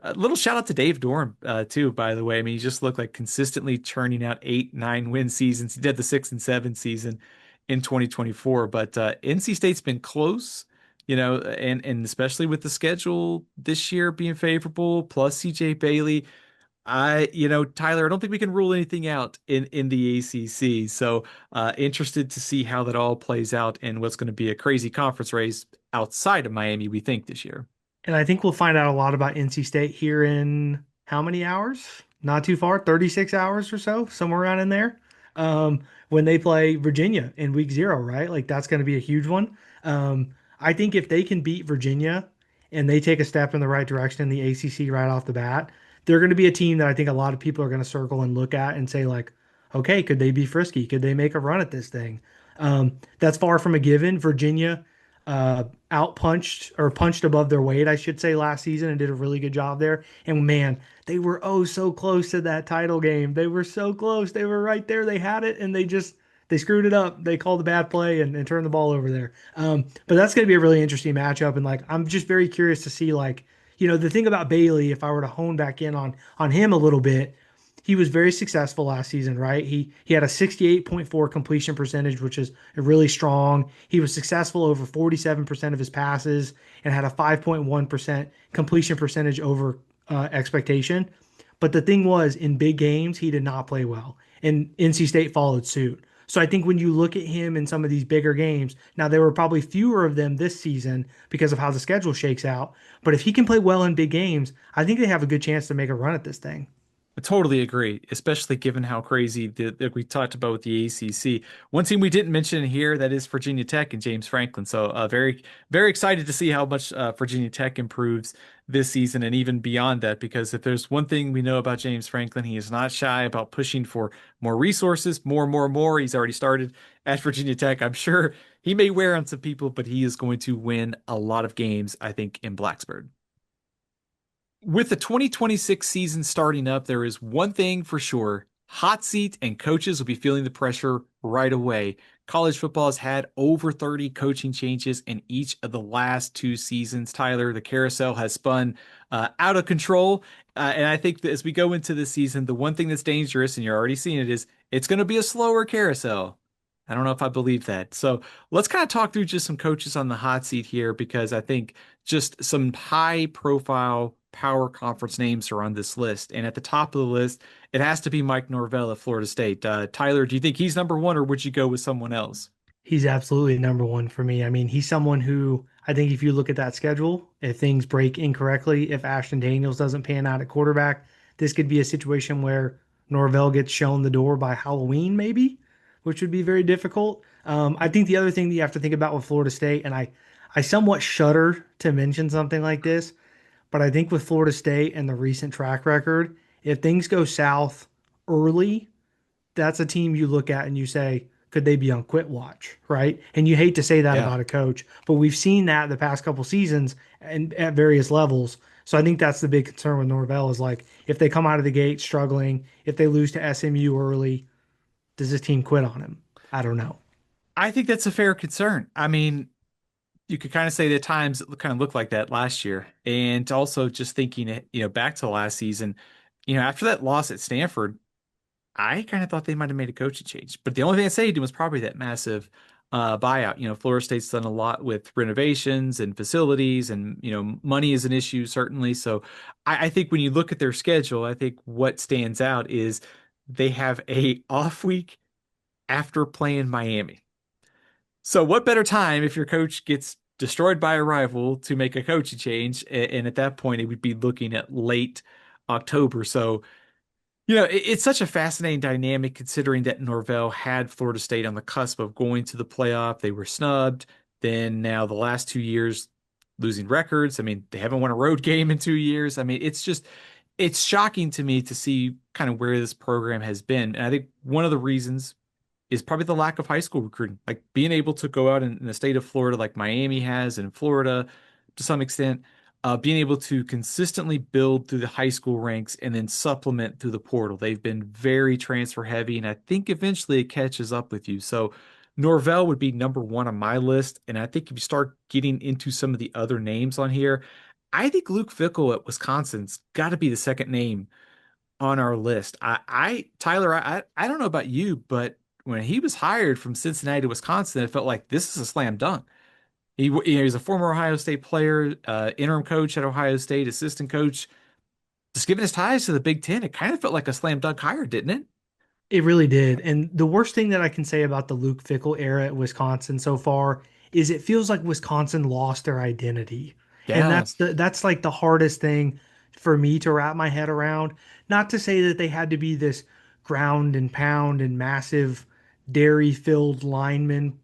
A little shout out to Dave Dorn, too, by the way. I mean, he just looked like consistently churning out 8, 9 win seasons. He did the 6 and 7 season in 2024, but NC State's been close. And especially with the schedule this year being favorable, plus CJ Bailey. Tyler, I don't think we can rule anything out in the ACC. So, interested to see how that all plays out and what's going to be a crazy conference race outside of Miami, we think this year. And I think we'll find out a lot about NC State here in how many hours? Not too far, 36 hours or so, somewhere around in there. When they play Virginia in week 0, right? Like that's going to be a huge one. I think if they can beat Virginia and they take a step in the right direction in the ACC right off the bat, they're going to be a team that I think a lot of people are going to circle and look at and say, like, okay, could they be frisky? Could they make a run at this thing? That's far from a given. Virginia outpunched or punched above their weight, I should say, last season and did a really good job there. And man, they were oh so close to that title game. They were so close. They were right there. They had it and they screwed it up. They called a bad play and turned the ball over there. But that's going to be a really interesting matchup. And like, I'm just very curious to see like, the thing about Bailey, if I were to hone back in on him a little bit, he was very successful last season, right? He had a 68.4 completion percentage, which is really strong. He was successful over 47% of his passes and had a 5.1% completion percentage over expectation. But the thing was, in big games, he did not play well, and NC State followed suit. So I think when you look at him in some of these bigger games, now there were probably fewer of them this season because of how the schedule shakes out. But if he can play well in big games, I think they have a good chance to make a run at this thing. I totally agree, especially given how crazy that we talked about with the ACC. One team we didn't mention here that is Virginia Tech and James Franklin. So very, very excited to see how much Virginia Tech improves this season and even beyond that. Because if there's one thing we know about James Franklin, he is not shy about pushing for more resources, more, more, more. He's already started at Virginia Tech. I'm sure he may wear on some people, but he is going to win a lot of games, I think, in Blacksburg. With the 2026 season starting up, there is one thing for sure. Hot seat and coaches will be feeling the pressure right away. College football has had over 30 coaching changes in each of the last 2 seasons. Tyler, the carousel has spun out of control. And I think that as we go into this season, the one thing that's dangerous, and you're already seeing it, is it's going to be a slower carousel. I don't know if I believe that. So let's kind of talk through just some coaches on the hot seat here because I think just some high profile power conference names are on this list. And at the top of the list, it has to be Mike Norvell at Florida State. Tyler, do you think he's number one or would you go with someone else? He's absolutely number one for me. I mean, he's someone who I think if you look at that schedule, if things break incorrectly, if Ashton Daniels doesn't pan out at quarterback, this could be a situation where Norvell gets shown the door by Halloween, maybe, which would be very difficult. I think the other thing that you have to think about with Florida State, and I somewhat shudder to mention something like this, but I think with Florida State and the recent track record, if things go south early, that's a team you look at and you say, could they be on quit watch, right? And you hate to say that Yeah. about a coach, but we've seen that the past couple seasons and at various levels. So I think that's the big concern with Norvell is like if they come out of the gate struggling, if they lose to SMU early, does this team quit on him? I don't know. I think that's a fair concern. I mean, you could kind of say that times kind of looked like that last year. And also just thinking it, back to last season, after that loss at Stanford, I kind of thought they might have made a coaching change. But the only thing I saved him was probably that massive buyout. Florida State's done a lot with renovations and facilities, and money is an issue certainly. So I think when you look at their schedule, I think what stands out is they have a off week after playing Miami. So what better time if your coach gets destroyed by a rival to make a coaching change? And at that point, it would be looking at late October. So it's such a fascinating dynamic considering that Norvell had Florida State on the cusp of going to the playoff. They were snubbed. Then now the last 2 years losing records. I mean, they haven't won a road game in 2 years. I mean, it's shocking to me to see kind of where this program has been. And I think one of the reasons is probably the lack of high school recruiting. Like being able to go out in the state of Florida, like Miami has, and Florida to some extent, being able to consistently build through the high school ranks and then supplement through the portal. They've been very transfer heavy, and I think eventually it catches up with you. So Norvell would be number one on my list. And I think if you start getting into some of the other names on here, I think Luke Fickell at Wisconsin's got to be the second name on our list. Tyler, I don't know about you, but when he was hired from Cincinnati to Wisconsin, it felt like this is a slam dunk. He's a former Ohio State player, interim coach at Ohio State, assistant coach. Just given his ties to the Big Ten, it kind of felt like a slam dunk hire, didn't it? It really did. And the worst thing that I can say about the Luke Fickell era at Wisconsin so far is it feels like Wisconsin lost their identity. And Yeah. that's like the hardest thing for me to wrap my head around. Not to say that they had to be this ground and pound and massive dairy filled linemen,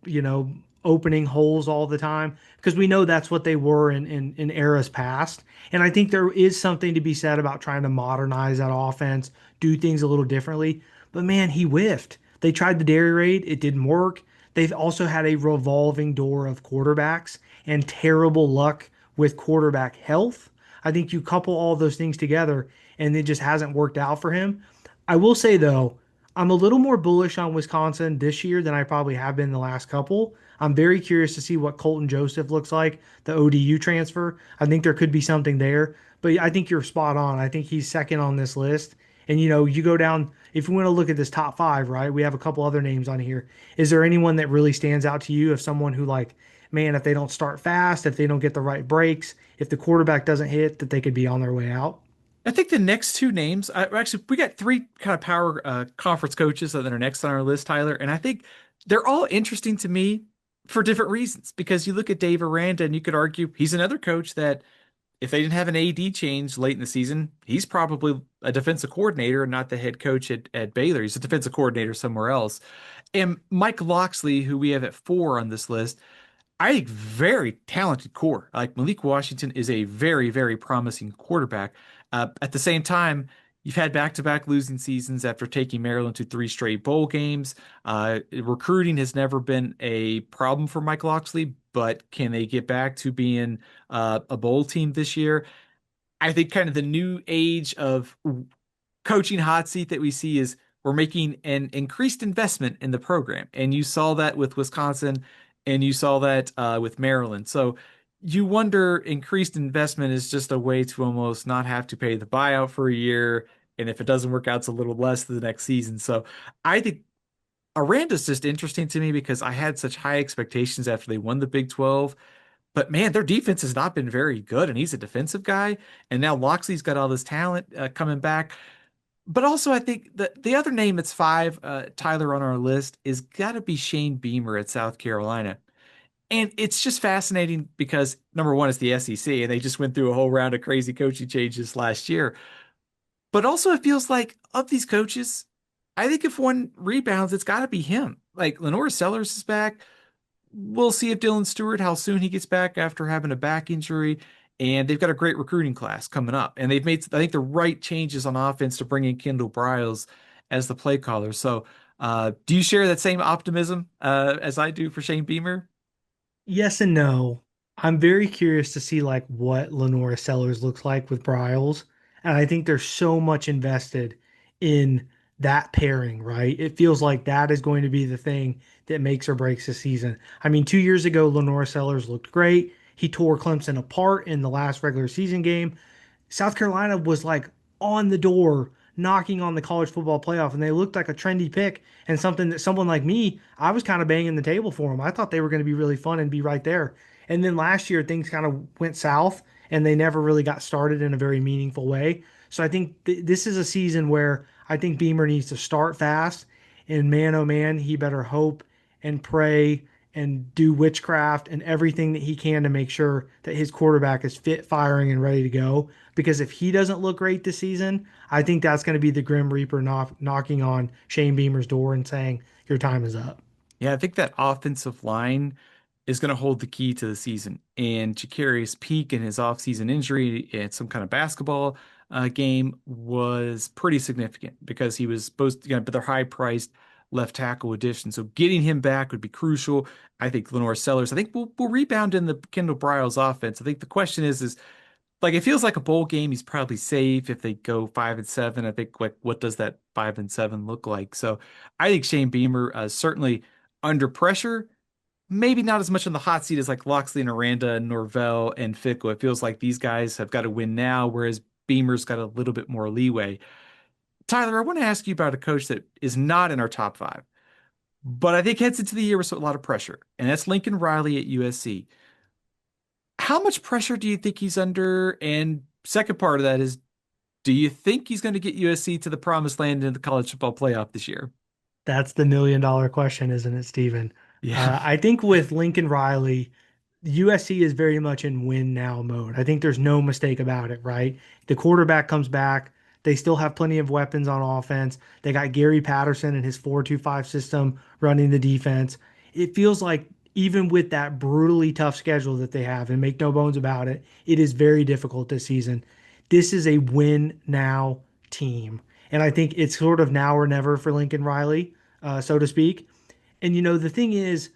opening holes all the time, because we know that's what they were in eras past. And I think there is something to be said about trying to modernize that offense, do things a little differently. But man, he whiffed. They tried the dairy raid, it didn't work. They've also had a revolving door of quarterbacks and terrible luck with quarterback health. I think you couple all those things together and it just hasn't worked out for him. I will say though, I'm a little more bullish on Wisconsin this year than I probably have been the last couple. I'm very curious to see what Colton Joseph looks like, the ODU transfer. I think there could be something there, but I think you're spot on. I think he's second on this list. And you go down, if you want to look at this top five, right? We have a couple other names on here. Is there anyone that really stands out to you of someone who like, man, if they don't start fast, if they don't get the right breaks, if the quarterback doesn't hit, that they could be on their way out? I think the next two names, actually, we got three kind of power conference coaches that are next on our list, Tyler, and I think they're all interesting to me for different reasons. Because you look at Dave Aranda, and you could argue he's another coach that if they didn't have an AD change late in the season, he's probably a defensive coordinator and not the head coach at Baylor. He's a defensive coordinator somewhere else. And Mike Locksley, who we have at four on this list, I think very talented core. Like Malik Washington is a very, very promising quarterback. At the same time, you've had back-to-back losing seasons after taking Maryland to three straight bowl games. Recruiting has never been a problem for Mike Locksley, but can they get back to being a bowl team this year? I think kind of the new age of coaching hot seat that we see is we're making an increased investment in the program. And you saw that with Wisconsin and you saw that with Maryland. So you wonder increased investment is just a way to almost not have to pay the buyout for a year. And if it doesn't work out, it's a little less the next season. So I think Aranda's just interesting to me because I had such high expectations after they won the Big 12. But man, their defense has not been very good, and he's a defensive guy. And now Loxley's got all this talent coming back. But also, I think the other name that's five, Tyler, on our list is got to be Shane Beamer at South Carolina. And it's just fascinating because number one, it's the SEC, and they just went through a whole round of crazy coaching changes last year. But also, it feels like of these coaches, I think if one rebounds, it's got to be him. Like Lenore Sellers is back. We'll see if Dylan Stewart, how soon he gets back after having a back injury. And they've got a great recruiting class coming up. And they've made, I think, the right changes on offense to bring in Kendall Briles as the play caller. So, do you share that same optimism as I do for Shane Beamer? Yes and no. I'm very curious to see like what Lenora Sellers looks like with Bryles. And I think there's so much invested in that pairing, right? It feels like that is going to be the thing that makes or breaks the season. I mean, 2 years ago, Lenora Sellers looked great. He tore Clemson apart in the last regular season game. South Carolina was like on the door knocking on the college football playoff, and they looked like a trendy pick and something that someone like me, I was kind of banging the table for them. I thought they were going to be really fun and be right there. And then last year, things kind of went south and they never really got started in a very meaningful way. So I think this is a season where I think Beamer needs to start fast. And man, oh man, he better hope and pray and do witchcraft and everything that he can to make sure that his quarterback is fit, firing, and ready to go. Because if he doesn't look great this season, I think that's going to be the Grim Reaper knocking on Shane Beamer's door and saying, your time is up. Yeah, I think that offensive line is going to hold the key to the season. And Ja'Carri's peak in his offseason injury in some kind of basketball game was pretty significant because he was supposed to, be their high-priced left tackle addition. So getting him back would be crucial. I think Lenore Sellers, I think we'll rebound in the Kendall Briles offense. I think the question is like it feels like a bowl game. He's probably safe if they go 5-7. I think like what does that 5-7 look like? So I think Shane Beamer certainly under pressure, maybe not as much on the hot seat as like Loxley and Aranda and Norvell and Fickle. It feels like these guys have got to win now, whereas Beamer's got a little bit more leeway. Tyler, I want to ask you about a coach that is not in our top five, but I think heads into the year with a lot of pressure, and that's Lincoln Riley at USC. How much pressure do you think he's under? And second part of that is, do you think he's going to get USC to the promised land in the college football playoff this year? That's the $1 million question, isn't it, Stephen? Yeah. I think with Lincoln Riley, USC is very much in win now mode. I think there's no mistake about it, right? The quarterback comes back. They still have plenty of weapons on offense. They got Gary Patterson and his 4-2-5 system running the defense. It feels like even with that brutally tough schedule that they have, and make no bones about it, it is very difficult this season. This is a win now team. And I think it's sort of now or never for Lincoln Riley, so to speak. And the thing is,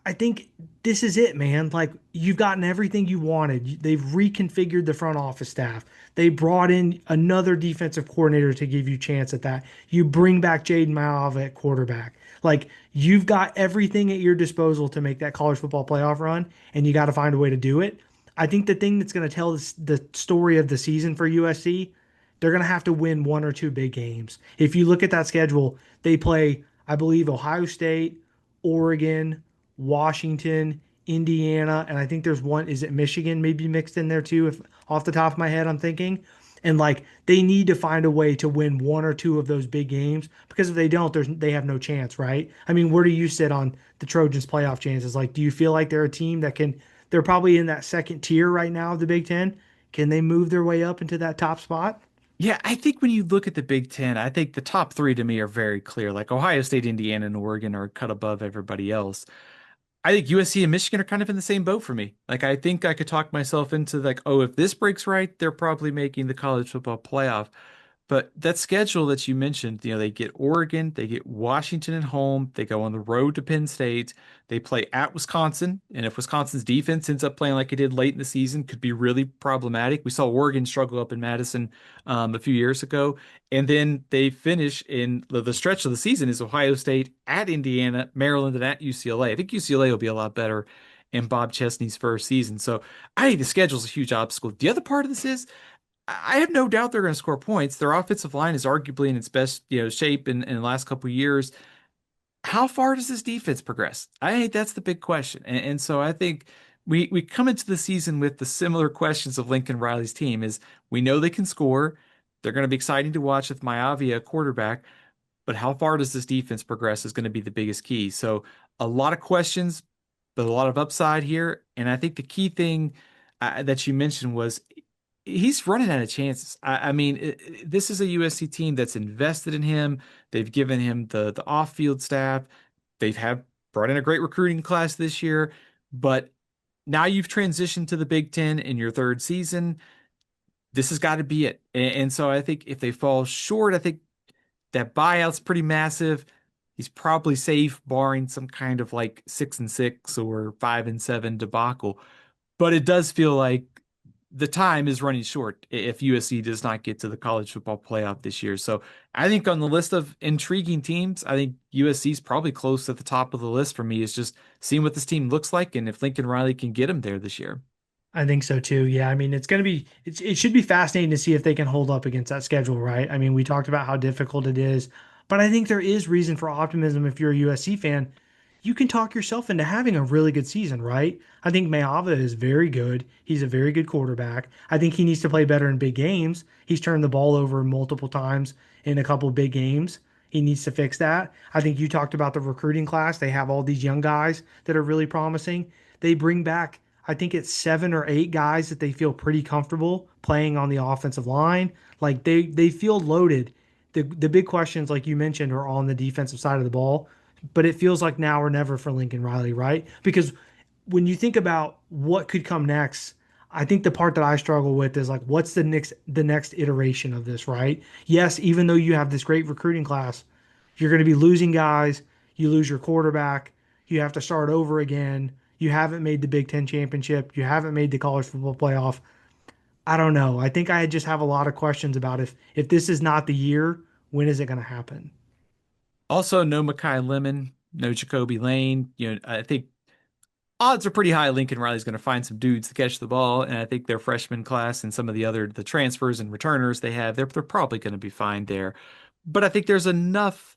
I think this is it, man. Like you've gotten everything you wanted. They've reconfigured the front office staff. They brought in another defensive coordinator to give you a chance at that. You bring back Jaden Malava at quarterback. Like you've got everything at your disposal to make that college football playoff run, and you got to find a way to do it. I think the thing that's going to tell the story of the season for USC, they're going to have to win one or two big games. If you look at that schedule, they play, I believe, Ohio State, Oregon, Washington, Indiana, and I think there's one, is it Michigan maybe mixed in there too, if off the top of my head I'm thinking. And like they need to find a way to win one or two of those big games because if they don't, they have no chance, right? I mean, where do you sit on the Trojans playoff chances? Like, do you feel like they're a team that can, they're probably in that second tier right now of the Big Ten. Can they move their way up into that top spot? Yeah, I think when you look at the Big Ten, I think the top three to me are very clear. Like Ohio State, Indiana, and Oregon are cut above everybody else. I think USC and Michigan are kind of in the same boat for me. Like I think I could talk myself into like, oh, if this breaks right, they're probably making the college football playoff. But that schedule that you mentioned, they get Oregon, they get Washington at home, they go on the road to Penn State, they play at Wisconsin, and if Wisconsin's defense ends up playing like it did late in the season, could be really problematic. We saw Oregon struggle up in Madison a few years ago, and then they finish in the stretch of the season is Ohio State at Indiana, Maryland, and at UCLA. I think UCLA will be a lot better in Bob Chesney's first season. So I think the schedule's a huge obstacle. The other part of this is I have no doubt they're going to score points. Their offensive line is arguably in its best, shape in the last couple of years. How far does this defense progress? I think that's the big question. And so I think we come into the season with the similar questions of Lincoln Riley's team is we know they can score. They're going to be exciting to watch with Maivia quarterback, but how far does this defense progress is going to be the biggest key. So a lot of questions, but a lot of upside here. And I think the key thing that you mentioned was he's running out of chances. I mean, this is a USC team that's invested in him. They've given him the off-field staff. They've have brought in a great recruiting class this year, but now you've transitioned to the Big Ten in your third season. This has got to be it. And so I think if they fall short, I think that buyout's pretty massive. He's probably safe, barring some kind of like 6-6 or 5-7 debacle. But it does feel like the time is running short if USC does not get to the college football playoff this year. So I think on the list of intriguing teams, I think USC is probably close at the top of the list for me. Is just seeing what this team looks like and if Lincoln Riley can get him there this year. I think so too. Yeah, I mean, it should be fascinating to see if they can hold up against that schedule, right? I mean, we talked about how difficult it is, but I think there is reason for optimism if you're a USC fan. You can talk yourself into having a really good season, right? I think Mayava is very good. He's a very good quarterback. I think he needs to play better in big games. He's turned the ball over multiple times in a couple big games. He needs to fix that. I think you talked about the recruiting class. They have all these young guys that are really promising. They bring back, I think it's 7 or 8 guys that they feel pretty comfortable playing on the offensive line. Like they feel loaded. The big questions, like you mentioned, are on the defensive side of the ball. But it feels like now or never for Lincoln Riley, right? Because when you think about what could come next, I think the part that I struggle with is like, what's the next iteration of this, right? Yes, even though you have this great recruiting class, you're going to be losing guys. You lose your quarterback. You have to start over again. You haven't made the Big Ten championship. You haven't made the college football playoff. I don't know. I think I just have a lot of questions about if this is not the year, when is it going to happen? Also, no Makai Lemon, no Jacoby Lane. I think odds are pretty high Lincoln Riley's going to find some dudes to catch the ball, and I think their freshman class and some of the transfers and returners they have, they're probably going to be fine there. But I think there's enough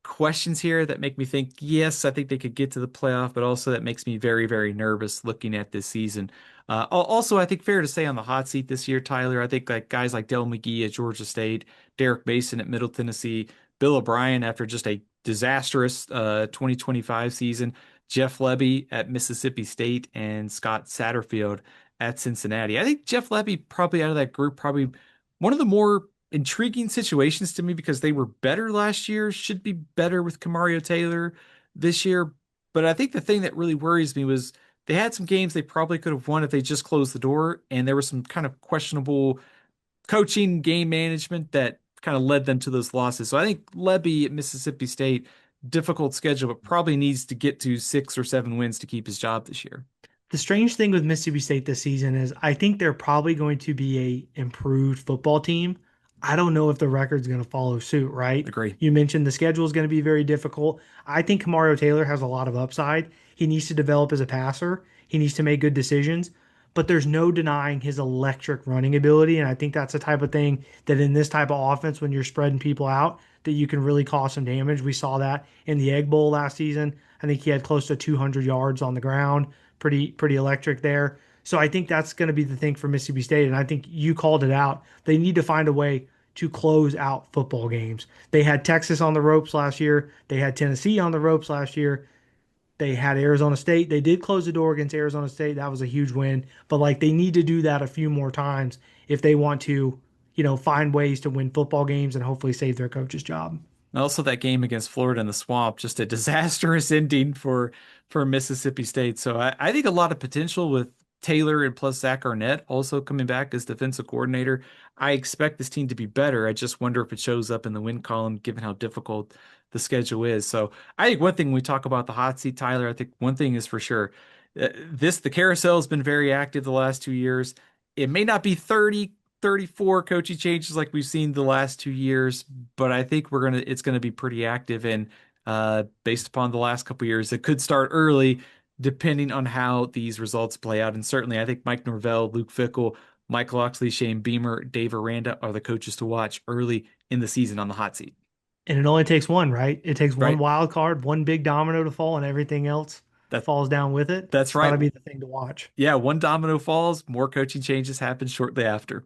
questions here that make me think, yes, I think they could get to the playoff, but also that makes me very, very nervous looking at this season. Also, I think fair to say on the hot seat this year, Tyler, I think like guys like Del McGee at Georgia State, Derek Mason at Middle Tennessee, Bill O'Brien after just a disastrous 2025 season, Jeff Lebby at Mississippi State, and Scott Satterfield at Cincinnati. I think Jeff Lebby probably out of that group, probably one of the more intriguing situations to me because they were better last year, should be better with Kamario Taylor this year. But I think the thing that really worries me was they had some games they probably could have won if they just closed the door, and there was some kind of questionable coaching, game management that kind of led them to those losses. So I think Lebby at Mississippi State, difficult schedule, but probably needs to get to 6 or 7 wins to keep his job this year. The strange thing with Mississippi State this season is I think they're probably going to be a improved football team. I don't know if the record's going to follow suit, right? Agree. You mentioned the schedule is going to be very difficult. I think Kamario Taylor has a lot of upside. He needs to develop as a passer. He needs to make good decisions, but there's no denying his electric running ability. And I think that's the type of thing that in this type of offense, when you're spreading people out, that you can really cause some damage. We saw that in the Egg Bowl last season. I think he had close to 200 yards on the ground. Pretty electric there. So I think that's going to be the thing for Mississippi State. And I think you called it out. They need to find a way to close out football games. They had Texas on the ropes last year. They had Tennessee on the ropes last year. They had Arizona State. They did close the door against Arizona State. That was a huge win. But like they need to do that a few more times if they want to, find ways to win football games and hopefully save their coach's job. And also that game against Florida in the swamp, just a disastrous ending for Mississippi State. So I think a lot of potential with Taylor and plus Zach Arnett also coming back as defensive coordinator. I expect this team to be better. I just wonder if it shows up in the win column, given how difficult the schedule is. So I think one thing when we talk about the hot seat, Tyler, I think one thing is for sure. The carousel has been very active the last 2 years. It may not be 34 coaching changes like we've seen the last 2 years, but I think it's gonna be pretty active and based upon the last couple years, it could start early depending on how these results play out. And certainly I think Mike Norvell, Luke Fickell, Mike Locksley, Shane Beamer, Dave Aranda are the coaches to watch early in the season on the hot seat, And it only takes one, right? It takes one right? wild card, one big domino to fall, and everything else That falls down with it. that's It's got right. to be the thing to watch. Yeah, one domino falls, more coaching changes happen shortly after.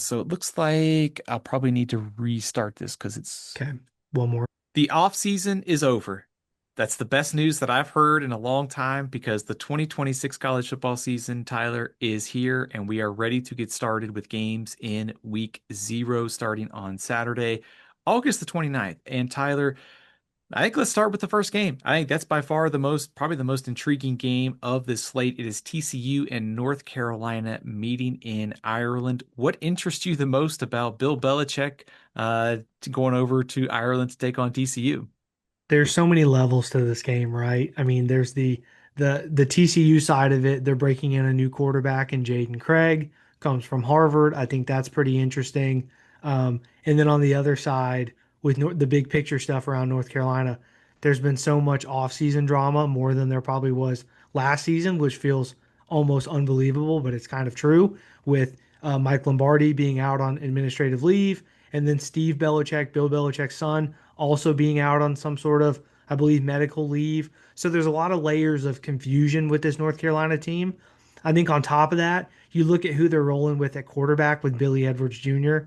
So it looks like I'll probably need to restart this because it's Okay, one more. the off season is over. That's the best news that I've heard in a long time because the 2026 college football season, Tyler, is here and we are ready to get started with games in week 0 starting on Saturday, August the 29th. And Tyler, I think let's start with the first game. I think that's by far probably the most intriguing game of this slate. It is TCU and North Carolina meeting in Ireland. What interests you the most about Bill Belichick going over to Ireland to take on TCU? There's so many levels to this game, right? I mean, there's the TCU side of it. They're breaking in a new quarterback in Jaden Craig, comes from Harvard. I think that's pretty interesting. And then on the other side, with the big picture stuff around North Carolina, there's been so much offseason drama, more than there probably was last season, which feels almost unbelievable, but it's kind of true. With Mike Lombardi being out on administrative leave, and then Steve Belichick, Bill Belichick's son, also being out on some sort of, I believe, medical leave. So there's a lot of layers of confusion with this North Carolina team. I think on top of that, you look at who they're rolling with at quarterback with Billy Edwards Jr.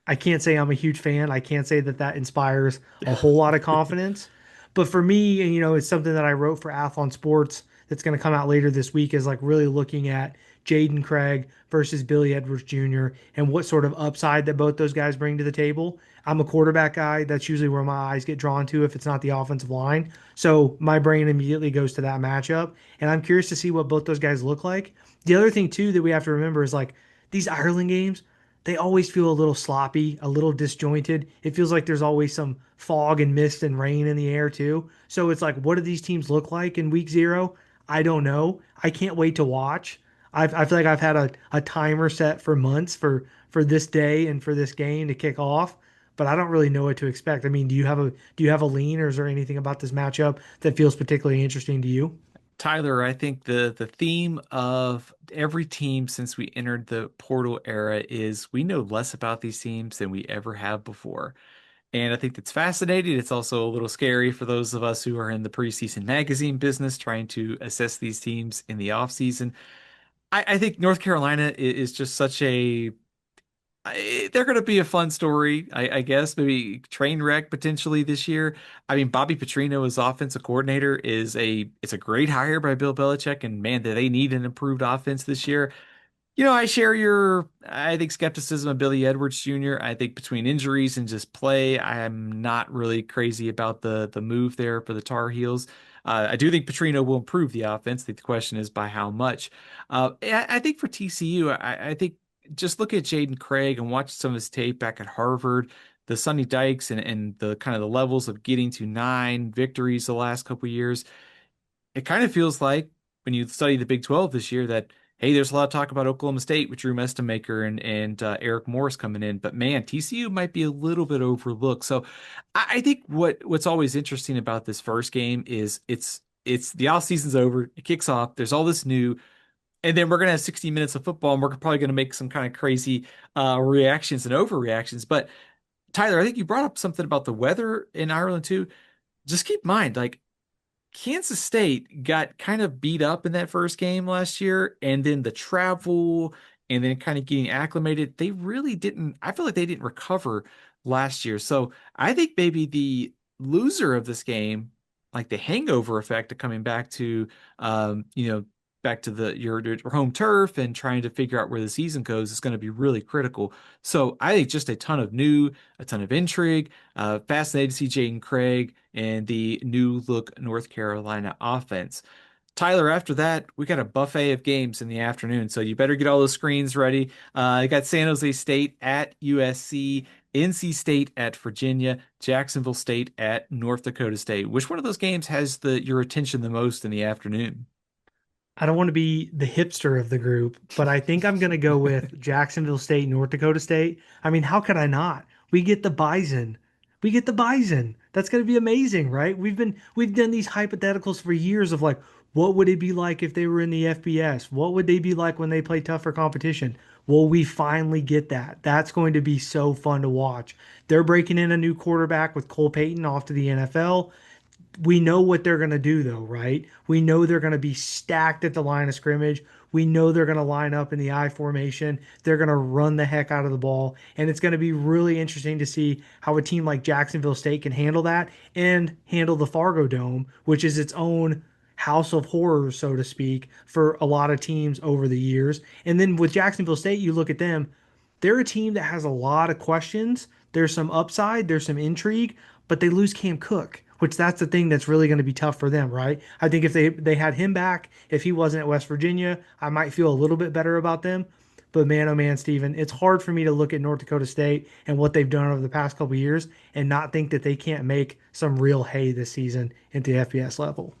I can't say I'm a huge fan. I can't say that that inspires a whole lot of confidence. But for me, and it's something that I wrote for Athlon Sports that's going to come out later this week is like really looking at Jaden Craig versus Billy Edwards Jr. and what sort of upside that both those guys bring to the table. I'm a quarterback guy. That's usually where my eyes get drawn to if it's not the offensive line. So my brain immediately goes to that matchup. And I'm curious to see what both those guys look like. The other thing, too, that we have to remember is like these Ireland games, they always feel a little sloppy, a little disjointed. It feels like there's always some fog and mist and rain in the air too. So it's like, what do these teams look like in week 0? I don't know. I can't wait to watch. I feel like I've had a timer set for months for this day and for this game to kick off, but I don't really know what to expect. I mean, do you have a lean, or is there anything about this matchup that feels particularly interesting to you? Tyler, I think the theme of every team since we entered the portal era is we know less about these teams than we ever have before. And I think that's fascinating. It's also a little scary for those of us who are in the preseason magazine business trying to assess these teams in the offseason. I think North Carolina is just such they're going to be a fun story, I guess. Maybe train wreck potentially this year. I mean, Bobby Petrino as offensive coordinator it's a great hire by Bill Belichick, and man, do they need an improved offense this year. I share I think, skepticism of Billy Edwards Jr. I think between injuries and just play, I am not really crazy about the move there for the Tar Heels. I do think Petrino will improve the offense. I think the question is by how much. I think for TCU, I think just look at Jaden Craig and watch some of his tape back at Harvard, the Sonny Dykes and the kind of the levels of getting to 9 victories the last couple of years. It kind of feels like when you study the Big 12 this year that, hey, there's a lot of talk about Oklahoma State with Drew Mestemaker and Eric Morris coming in, but man, TCU might be a little bit overlooked. So I think what's always interesting about this first game is it's the off season's over, it kicks off, there's all this new, and then we're gonna have 60 minutes of football, and we're probably gonna make some kind of crazy reactions and overreactions. But Tyler, I think you brought up something about the weather in Ireland too. Just keep in mind, like Kansas State got kind of beat up in that first game last year, and then the travel and then kind of getting acclimated, they really didn't, I feel like they didn't recover last year. So I think maybe the loser of this game, like the hangover effect of coming back to, back to your home turf and trying to figure out where the season goes is going to be really critical. So I think just a ton of intrigue. Fascinated to see Jaden Craig and the new look North Carolina offense. Tyler, after that, we got a buffet of games in the afternoon, so you better get all those screens ready. You got San Jose State at USC, NC State at Virginia, Jacksonville State at North Dakota State. Which one of those games has your attention the most in the afternoon? I don't want to be the hipster of the group, but I think I'm going to go with Jacksonville State, North Dakota State. I mean, how could I not? We get the Bison. We get the Bison. That's going to be amazing, right? We've done these hypotheticals for years of like, what would it be like if they were in the FBS? What would they be like when they play tougher competition? Well, we finally get that. That's going to be so fun to watch. They're breaking in a new quarterback with Cole Payton off to the NFL. We know what they're going to do, though, right? We know they're going to be stacked at the line of scrimmage. We know they're going to line up in the I formation. They're going to run the heck out of the ball. And it's going to be really interesting to see how a team like Jacksonville State can handle that and handle the Fargo Dome, which is its own house of horrors, so to speak, for a lot of teams over the years. And then with Jacksonville State, you look at them, they're a team that has a lot of questions. There's some upside, there's some intrigue, but they lose Cam Cook, which that's the thing that's really going to be tough for them, right? I think if they had him back, if he wasn't at West Virginia, I might feel a little bit better about them. But man, oh man, Steven, it's hard for me to look at North Dakota State and what they've done over the past couple of years and not think that they can't make some real hay this season at the FBS level.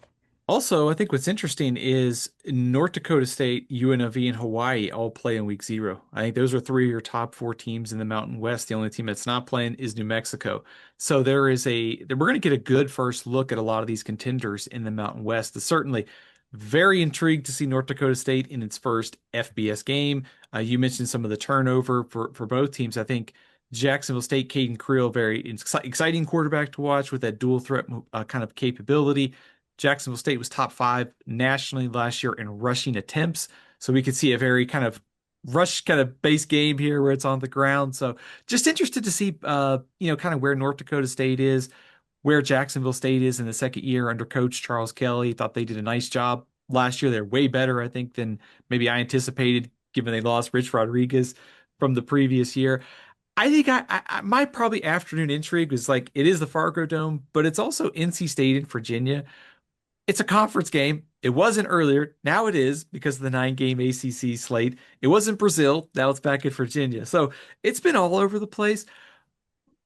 Also, I think what's interesting is North Dakota State, UNLV, and Hawaii all play in week 0. I think those are three of your top four teams in the Mountain West. The only team that's not playing is New Mexico. So we're going to get a good first look at a lot of these contenders in the Mountain West. Certainly very intrigued to see North Dakota State in its first FBS game. You mentioned some of the turnover for both teams. I think Jacksonville State, Caden Creel, very exciting quarterback to watch with that dual threat kind of capability. Jacksonville State was top 5 nationally last year in rushing attempts. So we could see a very kind of rush kind of base game here where it's on the ground. So just interested to see, kind of where North Dakota State is, where Jacksonville State is in the second year under Coach Charles Kelly. Thought they did a nice job last year. They're way better, I think, than maybe I anticipated, given they lost Rich Rodriguez from the previous year. I think my probably afternoon intrigue was like it is the Fargo Dome, but it's also NC State and Virginia. It's a conference game. It wasn't earlier. Now it is because of the 9-game ACC slate. It wasn't Brazil. Now it's back at Virginia. So it's been all over the place.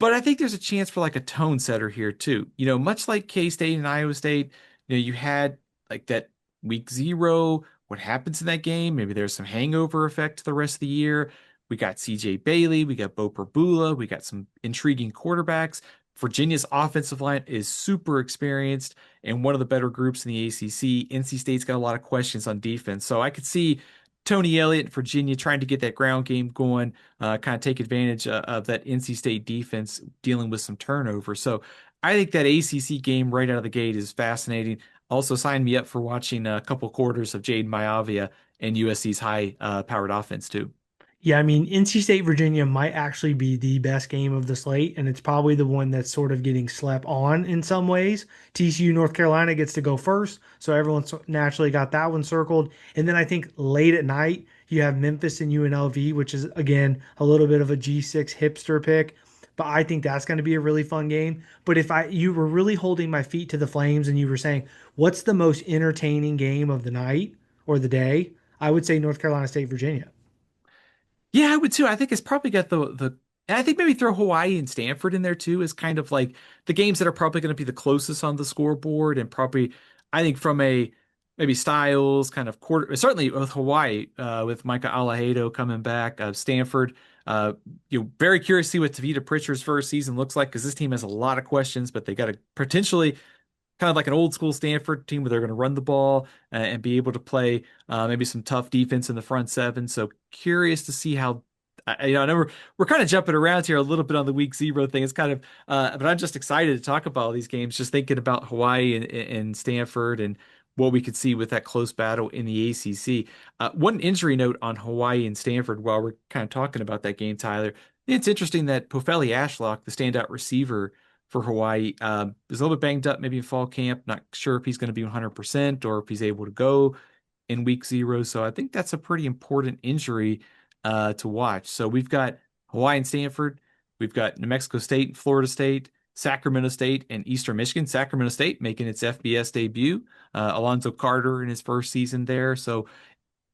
But I think there's a chance for like a tone setter here too. Much like K-State and Iowa State, you had like that week 0. What happens in that game? Maybe there's some hangover effect to the rest of the year. We got CJ Bailey, we got Bo Perbula, we got some intriguing quarterbacks. Virginia's offensive line is super experienced and one of the better groups in the ACC. NC State's got a lot of questions on defense. So I could see Tony Elliott and Virginia trying to get that ground game going, kind of take advantage of that NC State defense dealing with some turnover. So I think that ACC game right out of the gate is fascinating. Also, sign me up for watching a couple quarters of Jaden Maivia and USC's high powered offense too. Yeah, I mean, NC State Virginia might actually be the best game of the slate, and it's probably the one that's sort of getting slept on in some ways. TCU North Carolina gets to go first, so everyone's naturally got that one circled. And then I think late at night, you have Memphis and UNLV, which is again a little bit of a G6 hipster pick. But I think that's going to be a really fun game. But if you were really holding my feet to the flames and you were saying, what's the most entertaining game of the night or the day? I would say North Carolina State, Virginia. Yeah, I would too. I think it's probably got and I think maybe throw Hawaii and Stanford in there too is kind of like the games that are probably going to be the closest on the scoreboard and probably I think from a maybe Styles kind of quarter certainly with Hawaii with Micah Alahado coming back, Stanford. Very curious to see what Tavita Pritchard's first season looks like because this team has a lot of questions, but they got to potentially kind of like an old school Stanford team where they're going to run the ball and be able to play maybe some tough defense in the front seven. So curious to see how. I know we're kind of jumping around here a little bit on the week 0 thing. It's kind of, but I'm just excited to talk about all these games. Just thinking about Hawaii and Stanford and what we could see with that close battle in the ACC. One injury note on Hawaii and Stanford while we're kind of talking about that game, Tyler. It's interesting that Pofeli Ashlock, the standout receiver for Hawaii. Is a little bit banged up maybe in fall camp. Not sure if he's going to be 100% or if he's able to go in week 0. So I think that's a pretty important injury to watch. So we've got Hawaii and Stanford. We've got New Mexico State and Florida State, Sacramento State and Eastern Michigan. Sacramento State making its FBS debut. Alonzo Carter in his first season there. So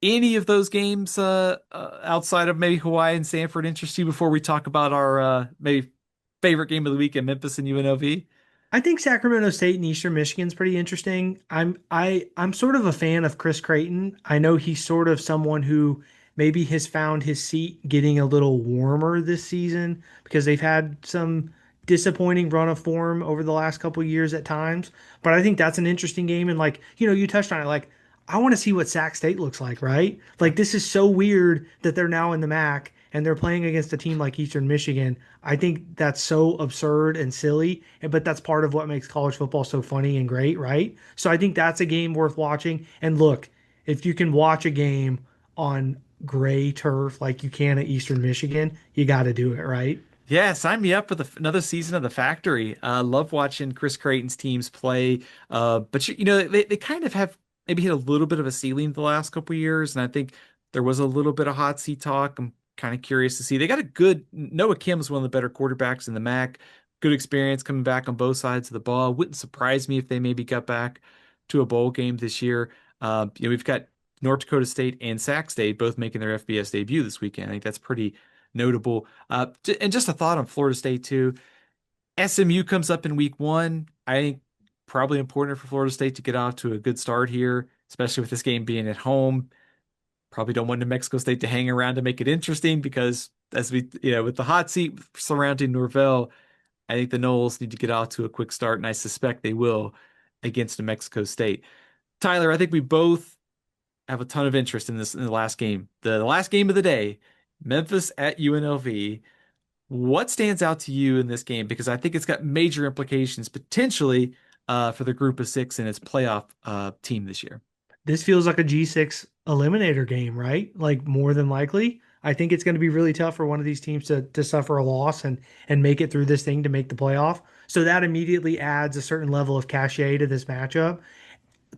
any of those games outside of maybe Hawaii and Stanford interest you before we talk about our maybe favorite game of the week in Memphis and UNLV? I think Sacramento State and Eastern Michigan's pretty interesting. I'm sort of a fan of Chris Creighton. I know he's sort of someone who maybe has found his seat getting a little warmer this season because they've had some disappointing run of form over the last couple of years at times. But I think that's an interesting game. And like, you touched on it, like I want to see what Sac State looks like, right? Like this is so weird that they're now in the MAC and they're playing against a team like Eastern Michigan. I think that's so absurd and silly, but that's part of what makes college football so funny and great, right? So I think that's a game worth watching. And look, if you can watch a game on gray turf like you can at Eastern Michigan, you got to do it, right? Yeah, sign me up for another season of the Factory. Love watching Chris Creighton's teams play. But they kind of have maybe hit a little bit of a ceiling the last couple of years, and I think there was a little bit of hot seat talk. I'm kind of curious to see. They got a good Noah Kim's one of the better quarterbacks in the MAC. Good experience coming back on both sides of the ball. Wouldn't surprise me if they maybe got back to a bowl game this year. We've got North Dakota State and Sac State both making their FBS debut this weekend. I think that's pretty notable. And just a thought on Florida State too. SMU comes up in week one. I think probably important for Florida State to get off to a good start here, especially with this game being at home. Probably don't want New Mexico State to hang around to make it interesting because with the hot seat surrounding Norvell, I think the Noles need to get off to a quick start, and I suspect they will against New Mexico State. Tyler, I think we both have a ton of interest in this in the last game. The last game of the day, Memphis at UNLV. What stands out to you in this game? Because I think it's got major implications potentially for the group of six and its playoff team this year. This feels like a G6 eliminator game, right? Like more than likely. I think it's going to be really tough for one of these teams to suffer a loss and make it through this thing to make the playoff. So that immediately adds a certain level of cachet to this matchup.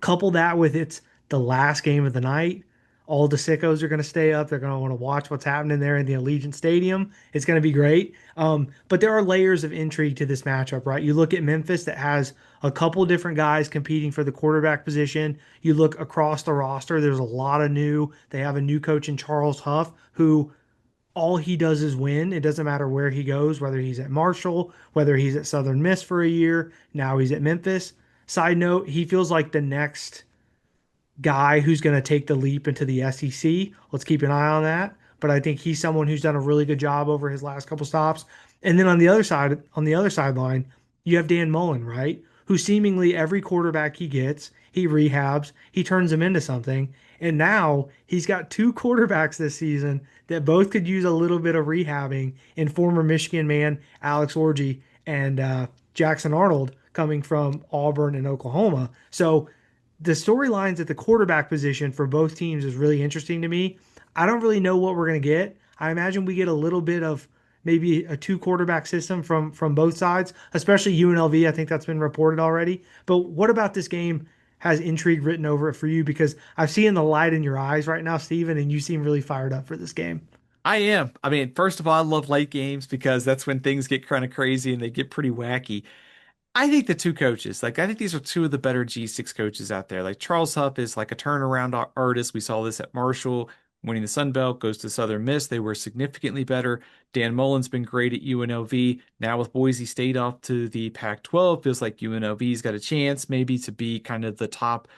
Couple that with it's the last game of the night. All the sickos are going to stay up. They're going to want to watch what's happening there in the Allegiant Stadium. It's going to be great. But there are layers of intrigue to this matchup, right? You look at Memphis that has a couple different guys competing for the quarterback position. You look across the roster, there's a lot of new. They have a new coach in Charles Huff who all he does is win. It doesn't matter where he goes, whether he's at Marshall, whether he's at Southern Miss for a year. Now he's at Memphis. Side note, he feels like the next guy who's going to take the leap into the SEC. Let's keep an eye on that. But I think he's someone who's done a really good job over his last couple stops. And then on the other sideline, you have Dan Mullen, right? Who seemingly every quarterback he gets, he rehabs, he turns him into something. And now he's got two quarterbacks this season that both could use a little bit of rehabbing in former Michigan man Alex Orji and Jackson Arnold coming from Auburn and Oklahoma. So the storylines at the quarterback position for both teams is really interesting to me. I don't really know what we're going to get. I imagine we get a little bit of maybe a two quarterback system from both sides, especially UNLV. I think that's been reported already. But what about this game has intrigue written over it for you? Because I've seen the light in your eyes right now, Steven, and you seem really fired up for this game. I am. I mean, first of all, I love late games because that's when things get kind of crazy and they get pretty wacky. I think the two coaches, like I think these are two of the better G6 coaches out there. Like Charles Huff is like a turnaround artist. We saw this at Marshall, winning the Sun Belt, goes to Southern Miss. They were significantly better. Dan Mullen's been great at UNLV. Now with Boise State off to the Pac-12, feels like UNLV's got a chance maybe to be kind of the top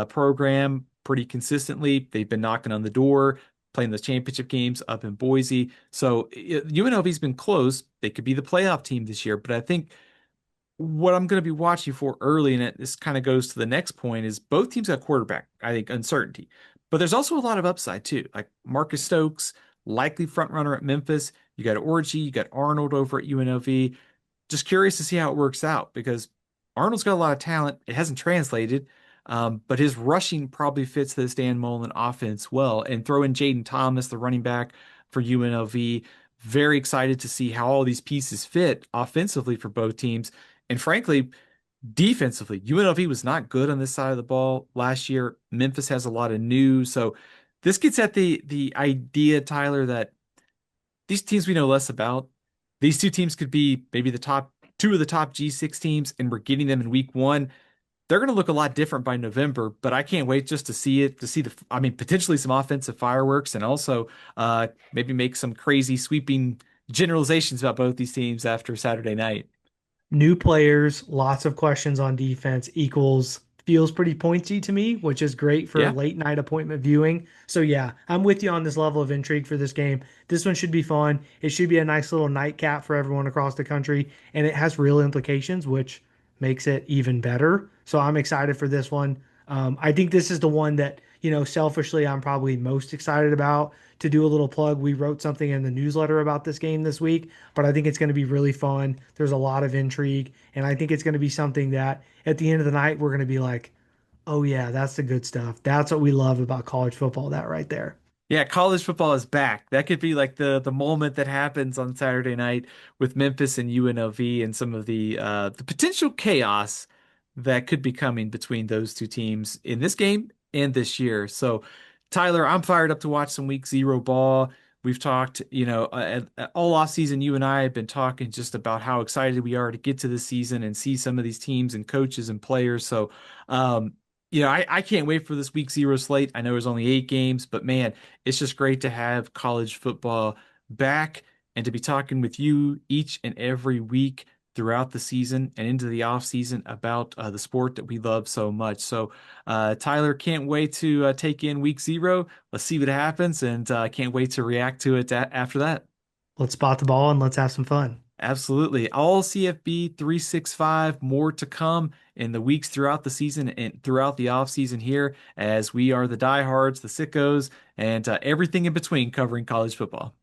program pretty consistently. They've been knocking on the door, playing those championship games up in Boise. So UNLV's been close. They could be the playoff team this year, but I think what I'm going to be watching for early, and this kind of goes to the next point, is both teams got quarterback, I think, uncertainty. But there's also a lot of upside too. Like Marcus Stokes, likely front runner at Memphis. You got Orgy, you got Arnold over at UNLV. Just curious to see how it works out because Arnold's got a lot of talent. It hasn't translated, but his rushing probably fits this Dan Mullen offense well. And throw in Jaden Thomas, the running back for UNLV. Very excited to see how all these pieces fit offensively for both teams. And frankly, defensively, UNLV was not good on this side of the ball last year. Memphis has a lot of new. So this gets at the idea, Tyler, that these teams we know less about. These two teams could be maybe the top two of the top G6 teams, and we're getting them in week one. They're going to look a lot different by November, but I can't wait just to see it, to see I mean, potentially some offensive fireworks and also maybe make some crazy sweeping generalizations about both these teams after Saturday night. New players, lots of questions on defense equals feels pretty pointy to me, which is great for Yeah. late night appointment viewing. So yeah, I'm with you on this level of intrigue for this game. This one should be fun. It should be a nice little nightcap for everyone across the country, and it has real implications, which makes it even better. So I'm excited for this one. I think this is the one that selfishly, I'm probably most excited about. To do a little plug, we wrote something in the newsletter about this game this week, but I think it's going to be really fun. There's a lot of intrigue, and I think it's going to be something that at the end of the night, we're going to be like, oh, yeah, that's the good stuff. That's what we love about college football, that right there. Yeah, college football is back. That could be like the moment that happens on Saturday night with Memphis and UNLV and some of the potential chaos that could be coming between those two teams in this game and this year. So, Tyler, I'm fired up to watch some week zero ball. We've talked, all off season, you and I have been talking just about how excited we are to get to the season and see some of these teams and coaches and players. So, um, I can't wait for this week zero slate. I know there's only 8 games, but man, it's just great to have college football back and to be talking with you each and every week throughout the season and into the off season about the sport that we love so much. So, Tyler, can't wait to take in week zero. Let's see what happens, and can't wait to react to it after that. Let's spot the ball and let's have some fun. Absolutely. All CFB 365, more to come in the weeks throughout the season and throughout the off season here, as we are the diehards, the sickos, and everything in between covering college football.